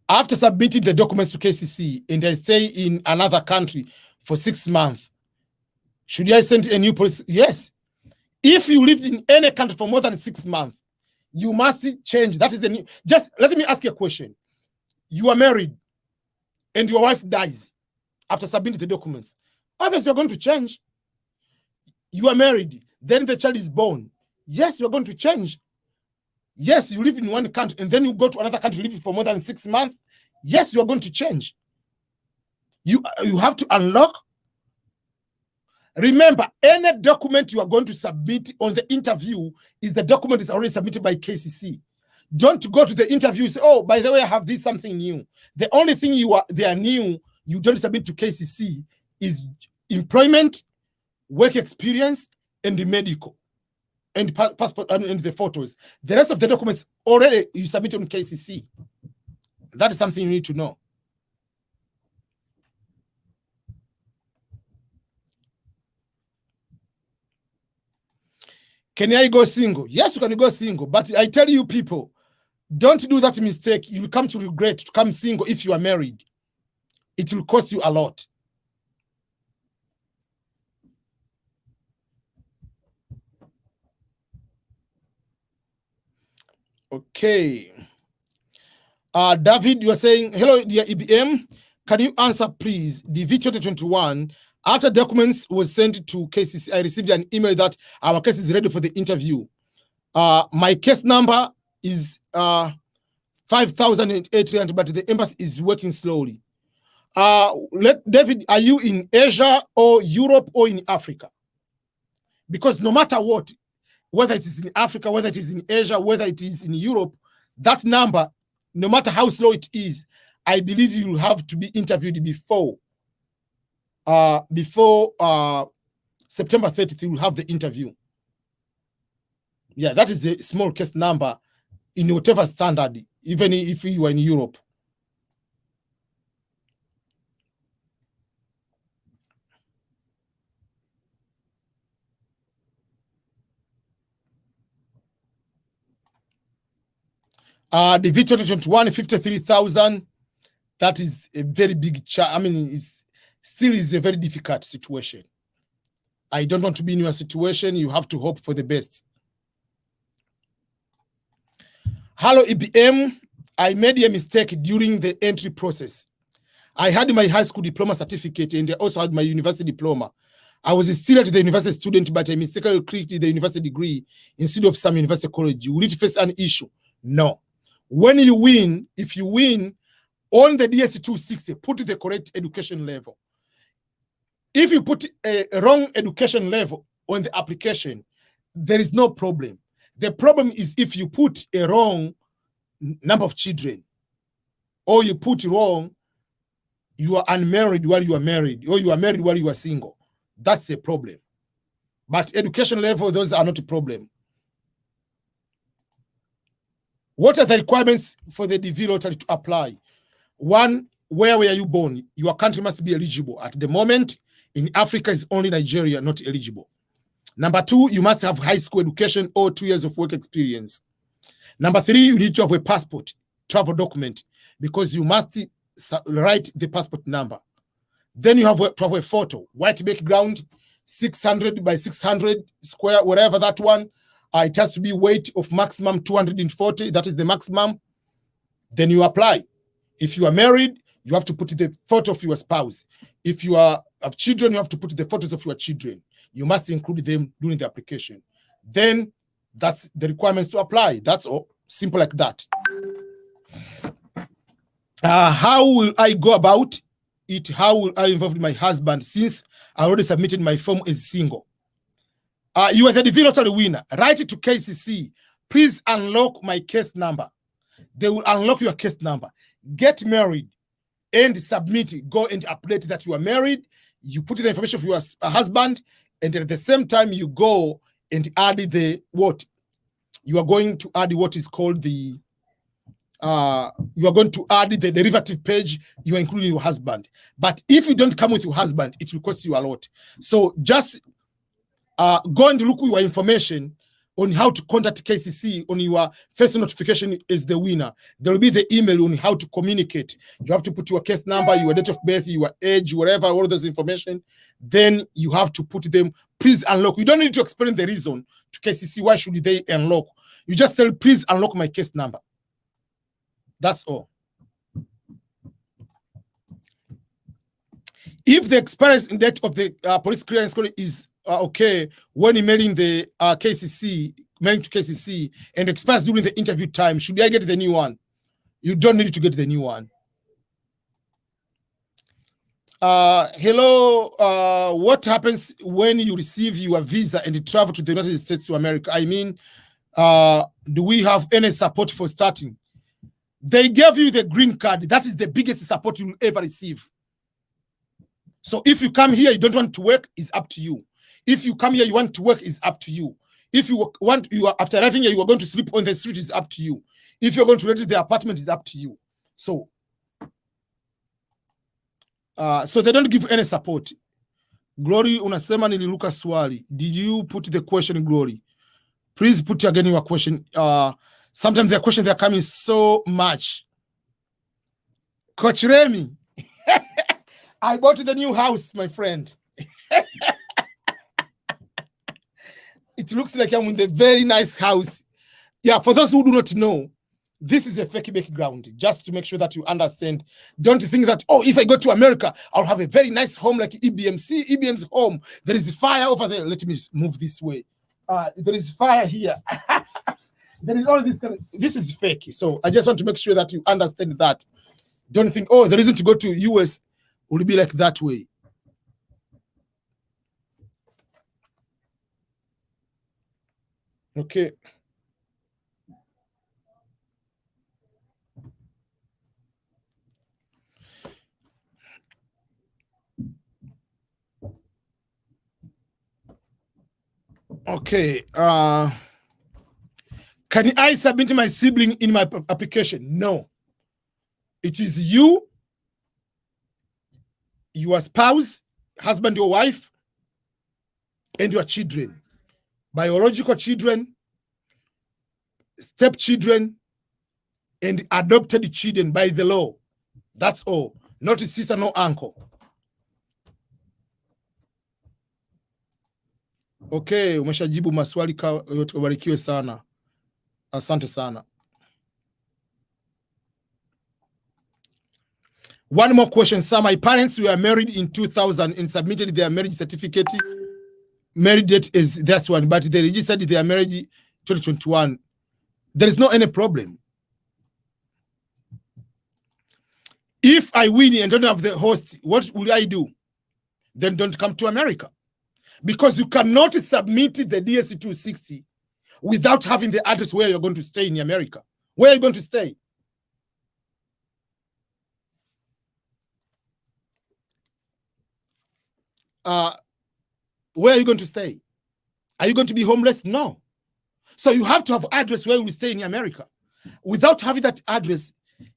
After submitting the documents to KCC and I stay in another country for 6 months, should I send a new policy? Yes. If you lived in any country for more than 6 months, you must change. That is the new. Just let me ask you a question. You are married and your wife dies after submitting the documents. Obviously, you're going to change. You are married, then the child is born. Yes, you're going to change. Yes, you live in one country and then you go to another country, live for more than 6 months. Yes, you're going to change. You have to unlock. Remember, any document you are going to submit on the interview is the document is already submitted by KCC. Don't go to the interview and say, oh, by the way, I have this something new. The only thing they are new, you don't submit to KCC is employment, work experience, and the medical. And passport and the photos. The rest of the documents already you submit on KCC. That is something you need to know. Can I go single? Yes, you can go single. But I tell you people, don't do that mistake. You will come to regret to come single if you are married. It will cost you a lot. Okay. David, you are saying, hello, dear EBM. Can you answer, please? DV 2021, after documents was sent to KCC, I received an email that our case is ready for the interview. My case number is 5,800, but the embassy is working slowly. David, are you in Asia or Europe or in Africa? Because no matter what, whether it is in Africa, whether it is in Asia, whether it is in Europe, that number, no matter how slow it is, I believe you will have to be interviewed before September 30th. You will have the interview. Yeah, that is the small case number in whatever standard, even if you are in Europe. The DV 2021, 53,000. That is a very big I mean, it still is a very difficult situation. I don't want to be in your situation. You have to hope for the best. Hello, EBM. I made a mistake during the entry process. I had my high school diploma certificate and I also had my university diploma. I was still at the university student, but I mistakenly clicked the university degree instead of some university college. Will it face an issue? No. When you win, if you win on the DSC 260, put the correct education level. If you put a wrong education level on the application, there is no problem. The problem is if you put a wrong number of children, or you put wrong, you are unmarried while you are married, or you are married while you are single. That's a problem. But education level, those are not a problem. What are the requirements for the DV lottery to apply? One, where were you born? Your country must be eligible. At the moment, in Africa, is only Nigeria not eligible. Number two, you must have high school education or 2 years of work experience. Number three, you need to have a passport, travel document, because you must write the passport number. Then you have to have a photo, white background, 600 by 600 square, whatever that one. It has to be weight of maximum 240. That is the maximum. Then you apply. If you are married, you have to put the photo of your spouse. If you have children, you have to put the photos of your children. You must include them during the application. Then that's the requirements to apply. That's all. Simple like that. How will I go about it? How will I involve my husband since I already submitted my form as single? You are the DV lottery winner. Write it to KCC. Please unlock my case number. They will unlock your case number. Get married and submit it. Go and update that you are married. You put in the information of your husband, and at the same time you go and add the what? You are going to add what is called the you are going to add the derivative page. You are including your husband. But if you don't come with your husband, it will cost you a lot. So just go and look your information on how to contact KCC on your first notification as the winner. There will be the email on how to communicate. You have to put your case number, your date of birth, your age, whatever, all those information. Then you have to put them, please unlock. You don't need to explain the reason to KCC. Why should they unlock? You just tell, please unlock my case number. That's all. If the expiration date of the police clearance code is okay, when emailing the mailing to KCC, and expires during the interview time, should I get the new one? You don't need to get the new one. Hello, what happens when you receive your visa and you travel to the United States to America? I mean, do we have any support for starting? They gave you the green card. That is the biggest support you will ever receive. So if you come here, you don't want to work, it's up to you. If you come here, you want to work, it's up to you. If you want, after arriving here, you are going to sleep on the street, it's up to you. If you're going to rent the apartment, it's up to you. So, so they don't give any support. Glory, unasema nililuka swali. Did you put the question, Glory? Please put again your question. Sometimes the questions, they're coming so much. Coach Remy, I bought the new house, my friend. It looks like I'm in the very nice house. Yeah, for those who do not know, this is a fake background, just to make sure that you understand. Don't think that, oh, if I go to America, I'll have a very nice home like EBM. See, EBM's home. There is fire over there. Let me move this way. There is fire here. There is all this kind of, this is fake. So I just want to make sure that you understand that. Don't think, oh, the reason to go to US will be like that way. Okay. Okay. Can I submit my sibling in my application? No. It is you, your spouse, husband or wife, and your children. Biological children, stepchildren, and adopted children by the law. That's all. Not a sister, no uncle. Okay, umeshajibu maswali yote, ubarikiwe sana. Asante sana. One more question, sir. My parents were married in 2000 and submitted their marriage certificate. Married date is that one, but they registered their marriage 2021. There is no any problem. If I win and don't have the host, what will I do? Then don't come to America. Because you cannot submit the DSC 260 without having the address where you're going to stay in America. Where are you going to stay? Where are you going to stay? Are you going to be homeless? No. So you have to have address where you will stay in America. Without having that address,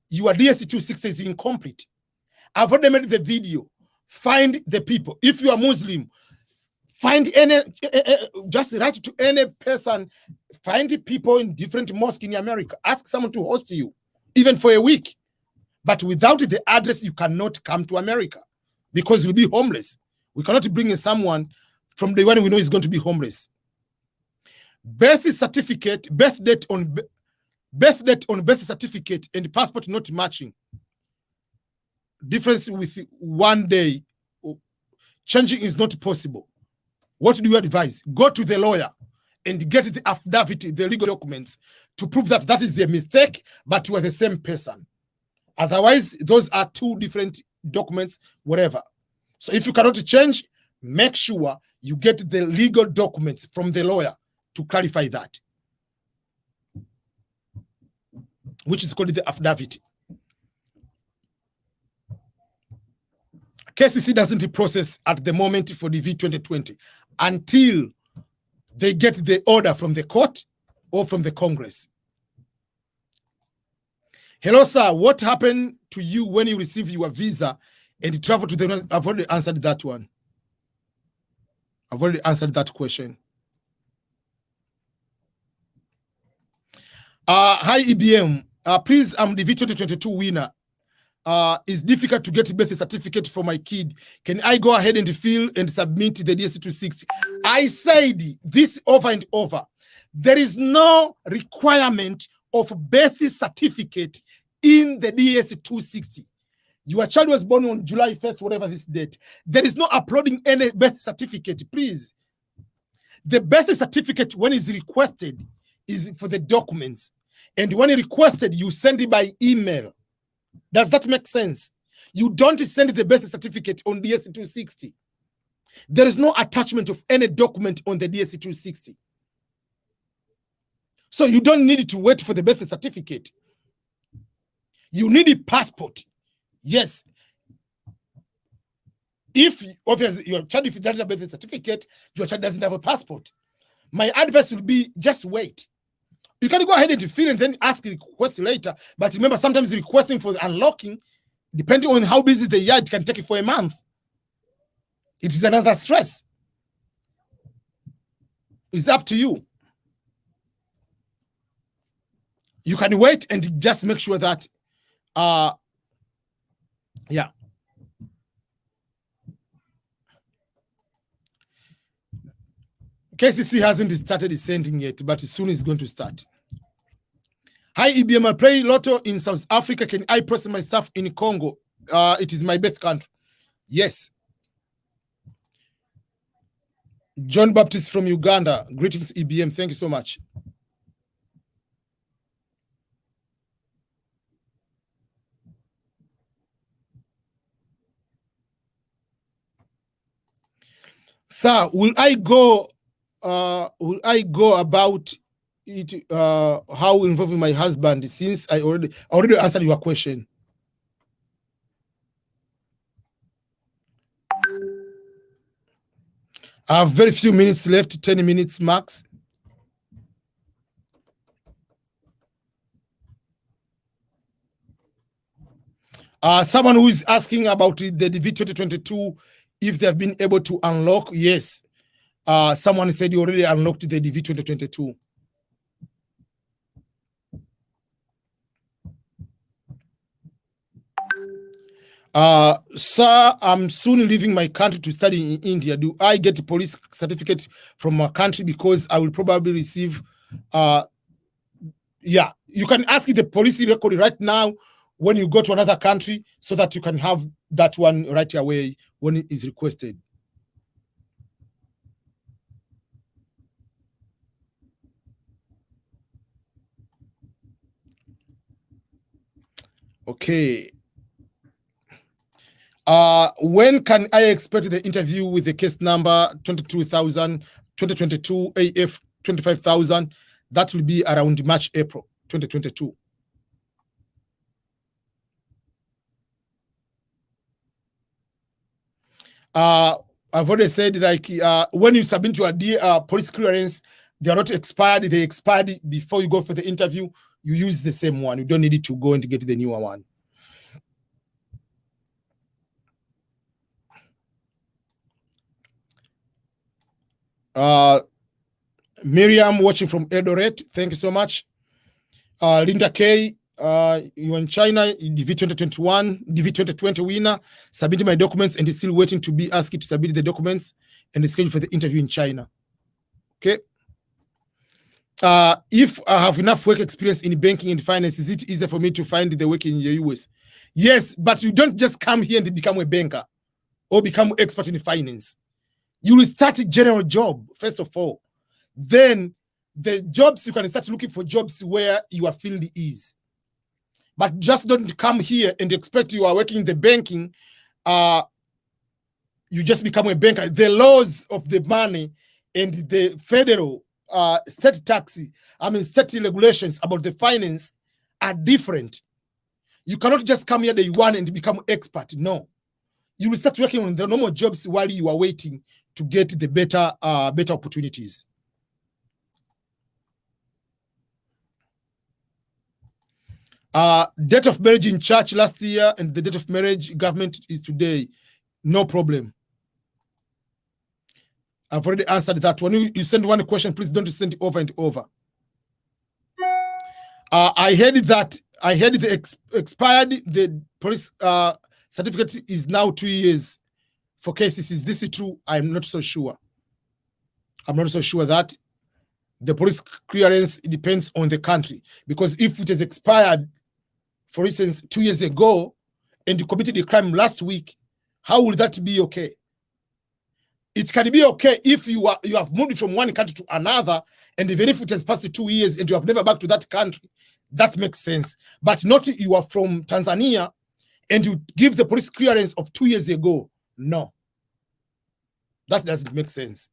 your DSC 260 is incomplete. I've already made the video. Find the people. If you are Muslim, find any, just write to any person. Find the people in different mosques in America. Ask someone to host you, even for a week. But without the address, you cannot come to America because you'll be homeless. We cannot bring in someone from the one we know is going to be homeless. Birth certificate, birth date on birth certificate and passport not matching. Difference with 1 day. Changing is not possible. What do you advise? Go to the lawyer and get the affidavit, the legal documents to prove that that is a mistake, but you are the same person. Otherwise, those are two different documents, whatever. So if you cannot change, make sure you get the legal documents from the lawyer to clarify that, which is called the affidavit. KCC doesn't process at the moment for the V2020 until they get the order from the court or from the Congress. Hello, sir. What happened to you when you received your visa and travel to the... I've already answered that one. I've already answered that question. Hi, EBM. Please, I'm the V2022 winner. It's difficult to get a birth certificate for my kid. Can I go ahead and fill and submit the DS260? I said this over and over. There is no requirement of birth certificate in the DS260. Your child was born on July 1st, whatever this date. There is no uploading any birth certificate, please. The birth certificate, when it's requested, is for the documents. And when requested, you send it by email. Does that make sense? You don't send the birth certificate on DS260. There is no attachment of any document on the DS260. So you don't need to wait for the birth certificate. You need a passport. Yes. If obviously your child, if it doesn't have a birth certificate, your child doesn't have a passport. My advice would be just wait. You can go ahead and fill and then ask a request later. But remember, sometimes requesting for unlocking, depending on how busy they are, it can take it for a month. It is another stress. It's up to you. You can wait and just make sure that, yeah. KCC hasn't started sending yet, but soon it's going to start. Hi, EBM. I play Lotto in South Africa. Can I process my stuff in Congo? It is my birth country. Yes. John Baptist from Uganda. Greetings, EBM. Thank you so much. Sir, will I go about it how involving my husband, since I already answered your question? I have very few minutes left, 10 minutes max. Someone who is asking about the DV2022, if they have been able to unlock. Yes. Someone said you already unlocked the DV2022. Sir, I'm soon leaving my country to study in India. Do I get a police certificate from my country? Because I will probably receive, yeah, you can ask the police record right now when you go to another country, so that you can have that one right away when it is requested. Okay. When can I expect the interview with the case number 22,000, 2022 AF 25,000? That will be around March, April 2022. I've already said, like, when you submit your police clearance, they are not expired. They expired before you go for the interview. You use the same one. You don't need to go and get the newer one. Miriam watching from Eldoret, thank you so much. Linda K, you're in China, DV2021, DV2020 winner, submitting my documents and is still waiting to be asked to submit the documents and schedule for the interview in China. Okay. If I have enough work experience in banking and finance, is it easier for me to find the work in the US? Yes, but you don't just come here and become a banker or become expert in finance. You will start a general job, first of all. Then the jobs, you can start looking for jobs where your field is. But just don't come here and expect you are working in the banking. You just become a banker. The laws of the money and the federal state regulations about the finance are different. You cannot just come here day one and become expert. No. You will start working on the normal jobs while you are waiting to get the better opportunities. Date of marriage in church last year and the date of marriage government is today. No problem. I've already answered that. When you send one question, please don't send it over and over. I heard the expired, the police certificate is now 2 years for cases. Is this true? I'm not so sure. I'm not so sure that the police clearance depends on the country, because if it is expired, for instance, 2 years ago, and you committed a crime last week, how will that be okay? It can be okay if you have moved from one country to another, and even if it has passed 2 years and you have never back to that country, that makes sense. But not you are from Tanzania and you give the police clearance of 2 years ago. No, that doesn't make sense.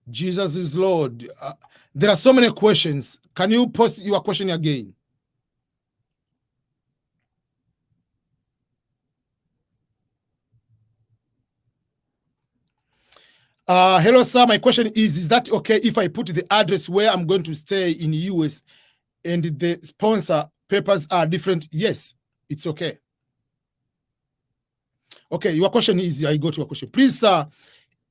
Jesus is Lord. There are so many questions. Can you post your question again? Hello, sir. My question is that okay if I put the address where I'm going to stay in the US and the sponsor papers are different? Yes, it's okay. Okay, your question is, I got your question. Please, sir,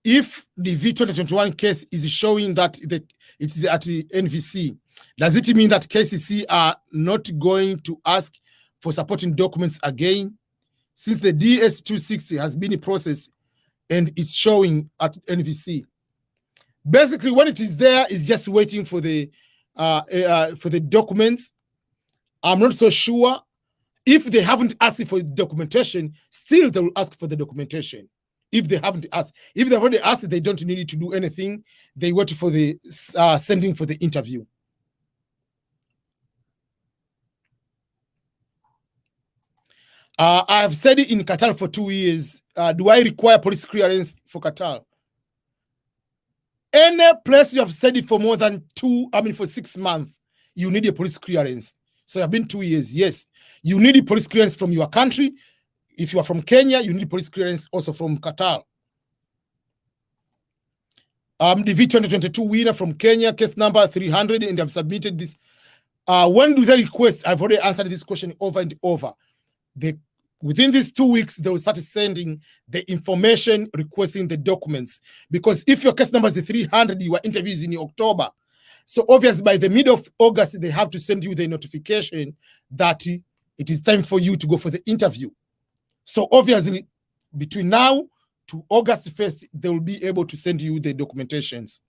if the V2021 case is showing that it is at the NVC, does it mean that KCC are not going to ask for supporting documents again? Since the DS260 has been in process and it's showing at NVC. Basically, when it is there, it's just waiting for the documents. I'm not so sure. If they haven't asked for documentation, still they will ask for the documentation. If they haven't asked, if they've already asked, they don't need to do anything. They wait for the sending for the interview. I have studied in Qatar for 2 years. Do I require police clearance for Qatar? Any place you have studied for more than for 6 months, you need a police clearance. So I've been 2 years. Yes, you need a police clearance from your country. If you are from Kenya, you need police clearance also from Qatar. The V2022 winner from Kenya, case number 300, and I've submitted this. When do they request? I've already answered this question over and over. Within these 2 weeks, they will start sending the information requesting the documents. Because if your case number is 300, your interview is in October. So obviously, by the middle of August, they have to send you the notification that it is time for you to go for the interview. So obviously, between now to August 1st, they will be able to send you the documentations.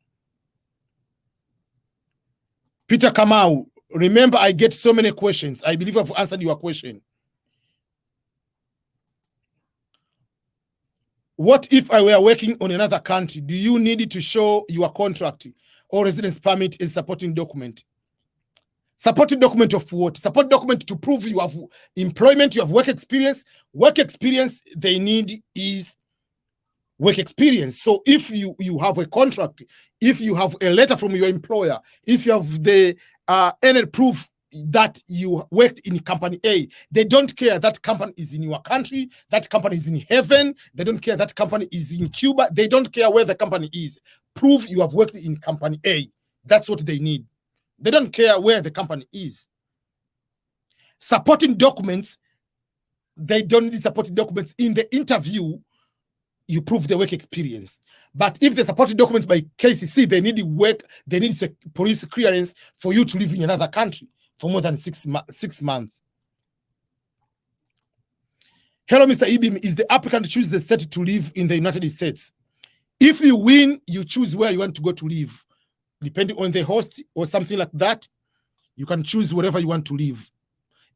Peter Kamau, remember, I get so many questions. I believe I've answered your question. What if I were working on another country? Do you need to show your contract or residence permit as supporting document? Supporting document of what? Support document to prove you have employment, you have work experience. Work experience they need is work experience. So if you have a contract, if you have a letter from your employer, if you have the any proof that you worked in company A, they don't care that company is in your country, that company is in heaven, they don't care that company is in Cuba, they don't care where the company is. Prove you have worked in company A. That's what they need. They don't care where the company is. Supporting documents, they don't need supporting documents. In the interview, you prove the work experience. But if the supporting documents by KCC, they need work, they need police clearance for you to live in another country for more than 6 months. Hello, Mr. Ibim. Is the applicant choose the state to live in the United States? If you win, you choose where you want to go to live. Depending on the host or something like that, you can choose wherever you want to live.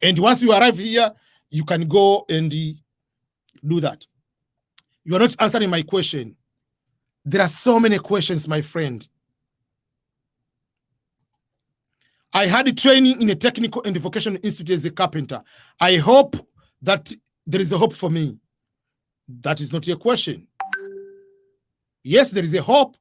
And once you arrive here, you can go and do that. You are not answering my question. There are so many questions, my friend. I had training in a technical and vocational institute as a carpenter. I hope that there is a hope for me. That is not your question. Yes, there is a hope.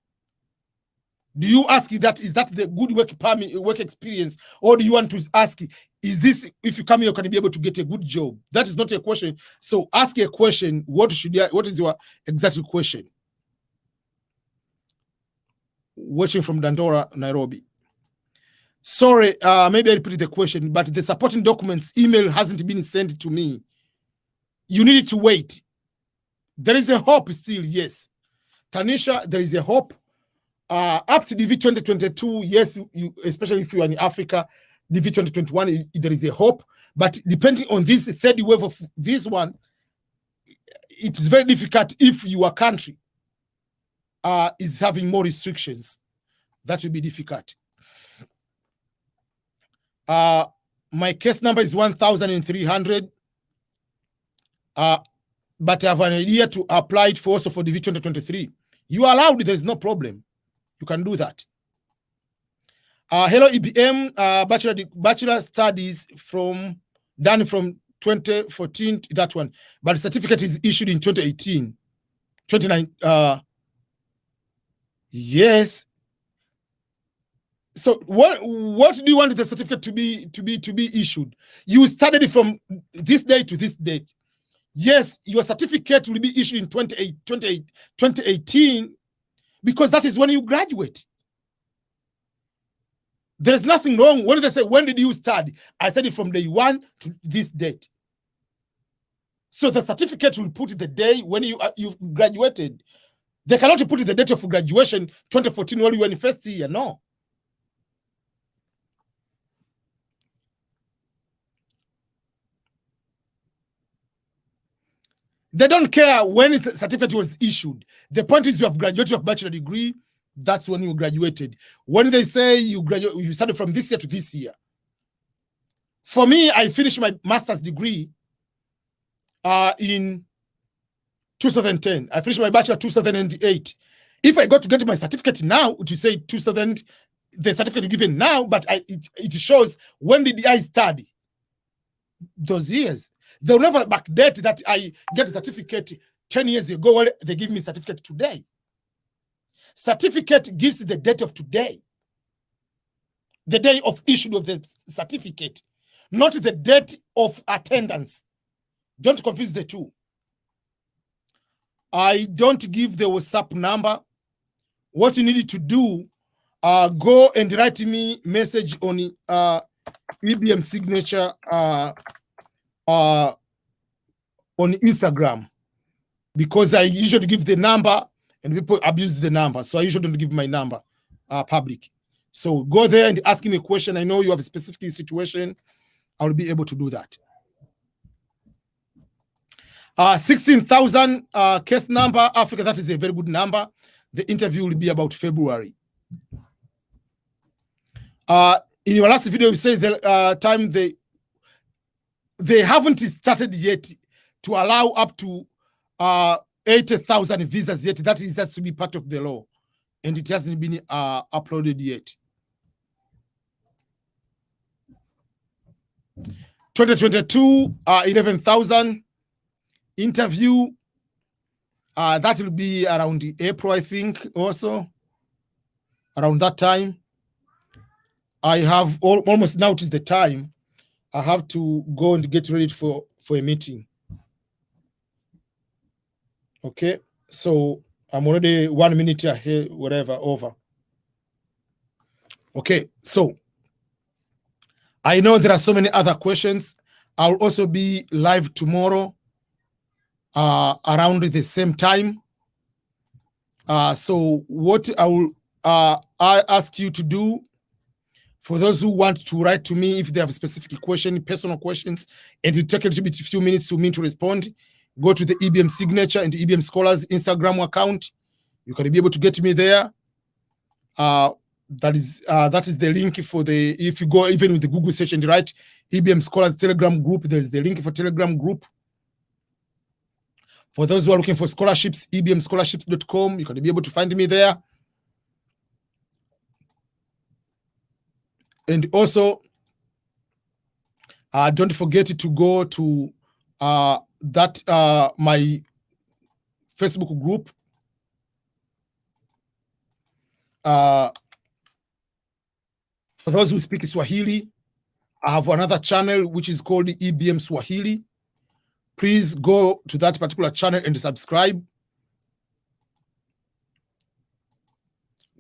Do you ask that, is that the good work experience, or do you want to ask, is this, if you come here, can you be able to get a good job? That is not a question. So ask a question. What is your exact question? Watching from Dandora, Nairobi. Sorry, maybe I repeated the question, but the supporting documents email hasn't been sent to me. You need to wait. There is a hope still, yes. Tanisha, there is a hope. Up to DV 2022, yes, especially if you are in Africa, DV 2021, there is a hope. But depending on this third wave of this one, it's very difficult if your country is having more restrictions. That will be difficult. My case number is 1,300. But I have an idea to apply it for also for DV 2023. You are allowed, there is no problem. You can do that. Hello, EBM, bachelor studies done from 2014, that one. But the certificate is issued in 2018. 29. Yes. So what do you want the certificate to be issued? You studied from this date to this date. Yes, your certificate will be issued in 2018 because that is when you graduate. There is nothing wrong. When they say, when did you study? I said it from day 1 to this date. So the certificate will put the day when you graduated. They cannot put the date of graduation 2014 when you were in first year. No. They don't care when the certificate was issued. The point is you have graduated your bachelor degree. That's when you graduated. When they say you started from this year to this year. For me, I finished my master's degree in 2010. I finished my bachelor 2008. If I got to get my certificate now, it will say 2000, the certificate given now, but it shows when did I study those years. They'll never backdate that I get a certificate 10 years ago when they give me a certificate today. Certificate gives the date of today, the day of issue of the certificate, not the date of attendance. Don't confuse the two. I don't give the WhatsApp number. What you need to do, go and write me message on EBM signature on Instagram, because I usually give the number and people abuse the number. So I usually don't give my number public. So go there and ask me a question. I know you have a specific situation. I'll be able to do that. 16,000 case number, Africa, that is a very good number. The interview will be about February. In your last video, you said the time they haven't started yet to allow up to 80,000 visas yet. That has to be part of the law, and it hasn't been uploaded yet. 2022, 11,000 interview. That will be around April, I think, also around that time. I have almost now. It is the time. I have to go and get ready for a meeting. Okay, so I'm already 1 minute ahead, whatever, over. Okay, so I know there are so many other questions. I'll also be live tomorrow around the same time. So what I will I ask you to do, for those who want to write to me if they have a specific question, personal questions, and it take a little bit, a few minutes to me to respond, go to the EBM Signature and the EBM Scholars Instagram account. You can be able to get me there. That is the link for the, if you go even with the Google search and write EBM Scholars Telegram group, there's the link for Telegram group. For those who are looking for scholarships, ebmscholarships.com, you can be able to find me there. And also, don't forget to go to my Facebook group. For those who speak Swahili, I have another channel which is called EBM Swahili. Please go to that particular channel and subscribe.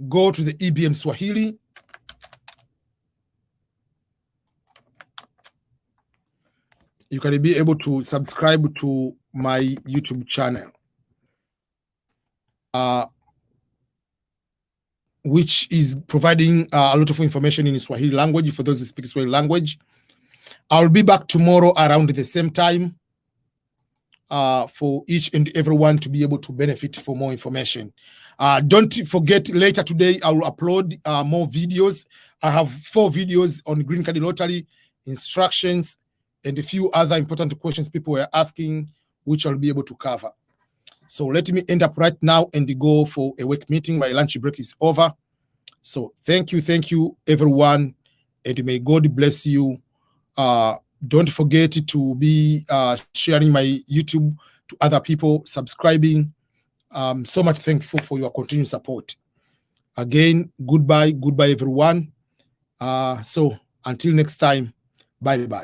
Go to the EBM Swahili. You can be able to subscribe to my YouTube channel, which is providing a lot of information in Swahili language for those who speak Swahili language. I'll be back tomorrow around the same time for each and everyone to be able to benefit for more information. Don't forget, later today, I will upload more videos. I have 4 videos on Green Card Lottery, instructions, and a few other important questions people were asking, which I'll be able to cover. So let me end up right now and go for a work meeting. My lunch break is over. So thank you, everyone, and may God bless you. Don't forget to be sharing my YouTube to other people, subscribing. So much thankful for your continued support. Again, goodbye, everyone. So until next time, bye.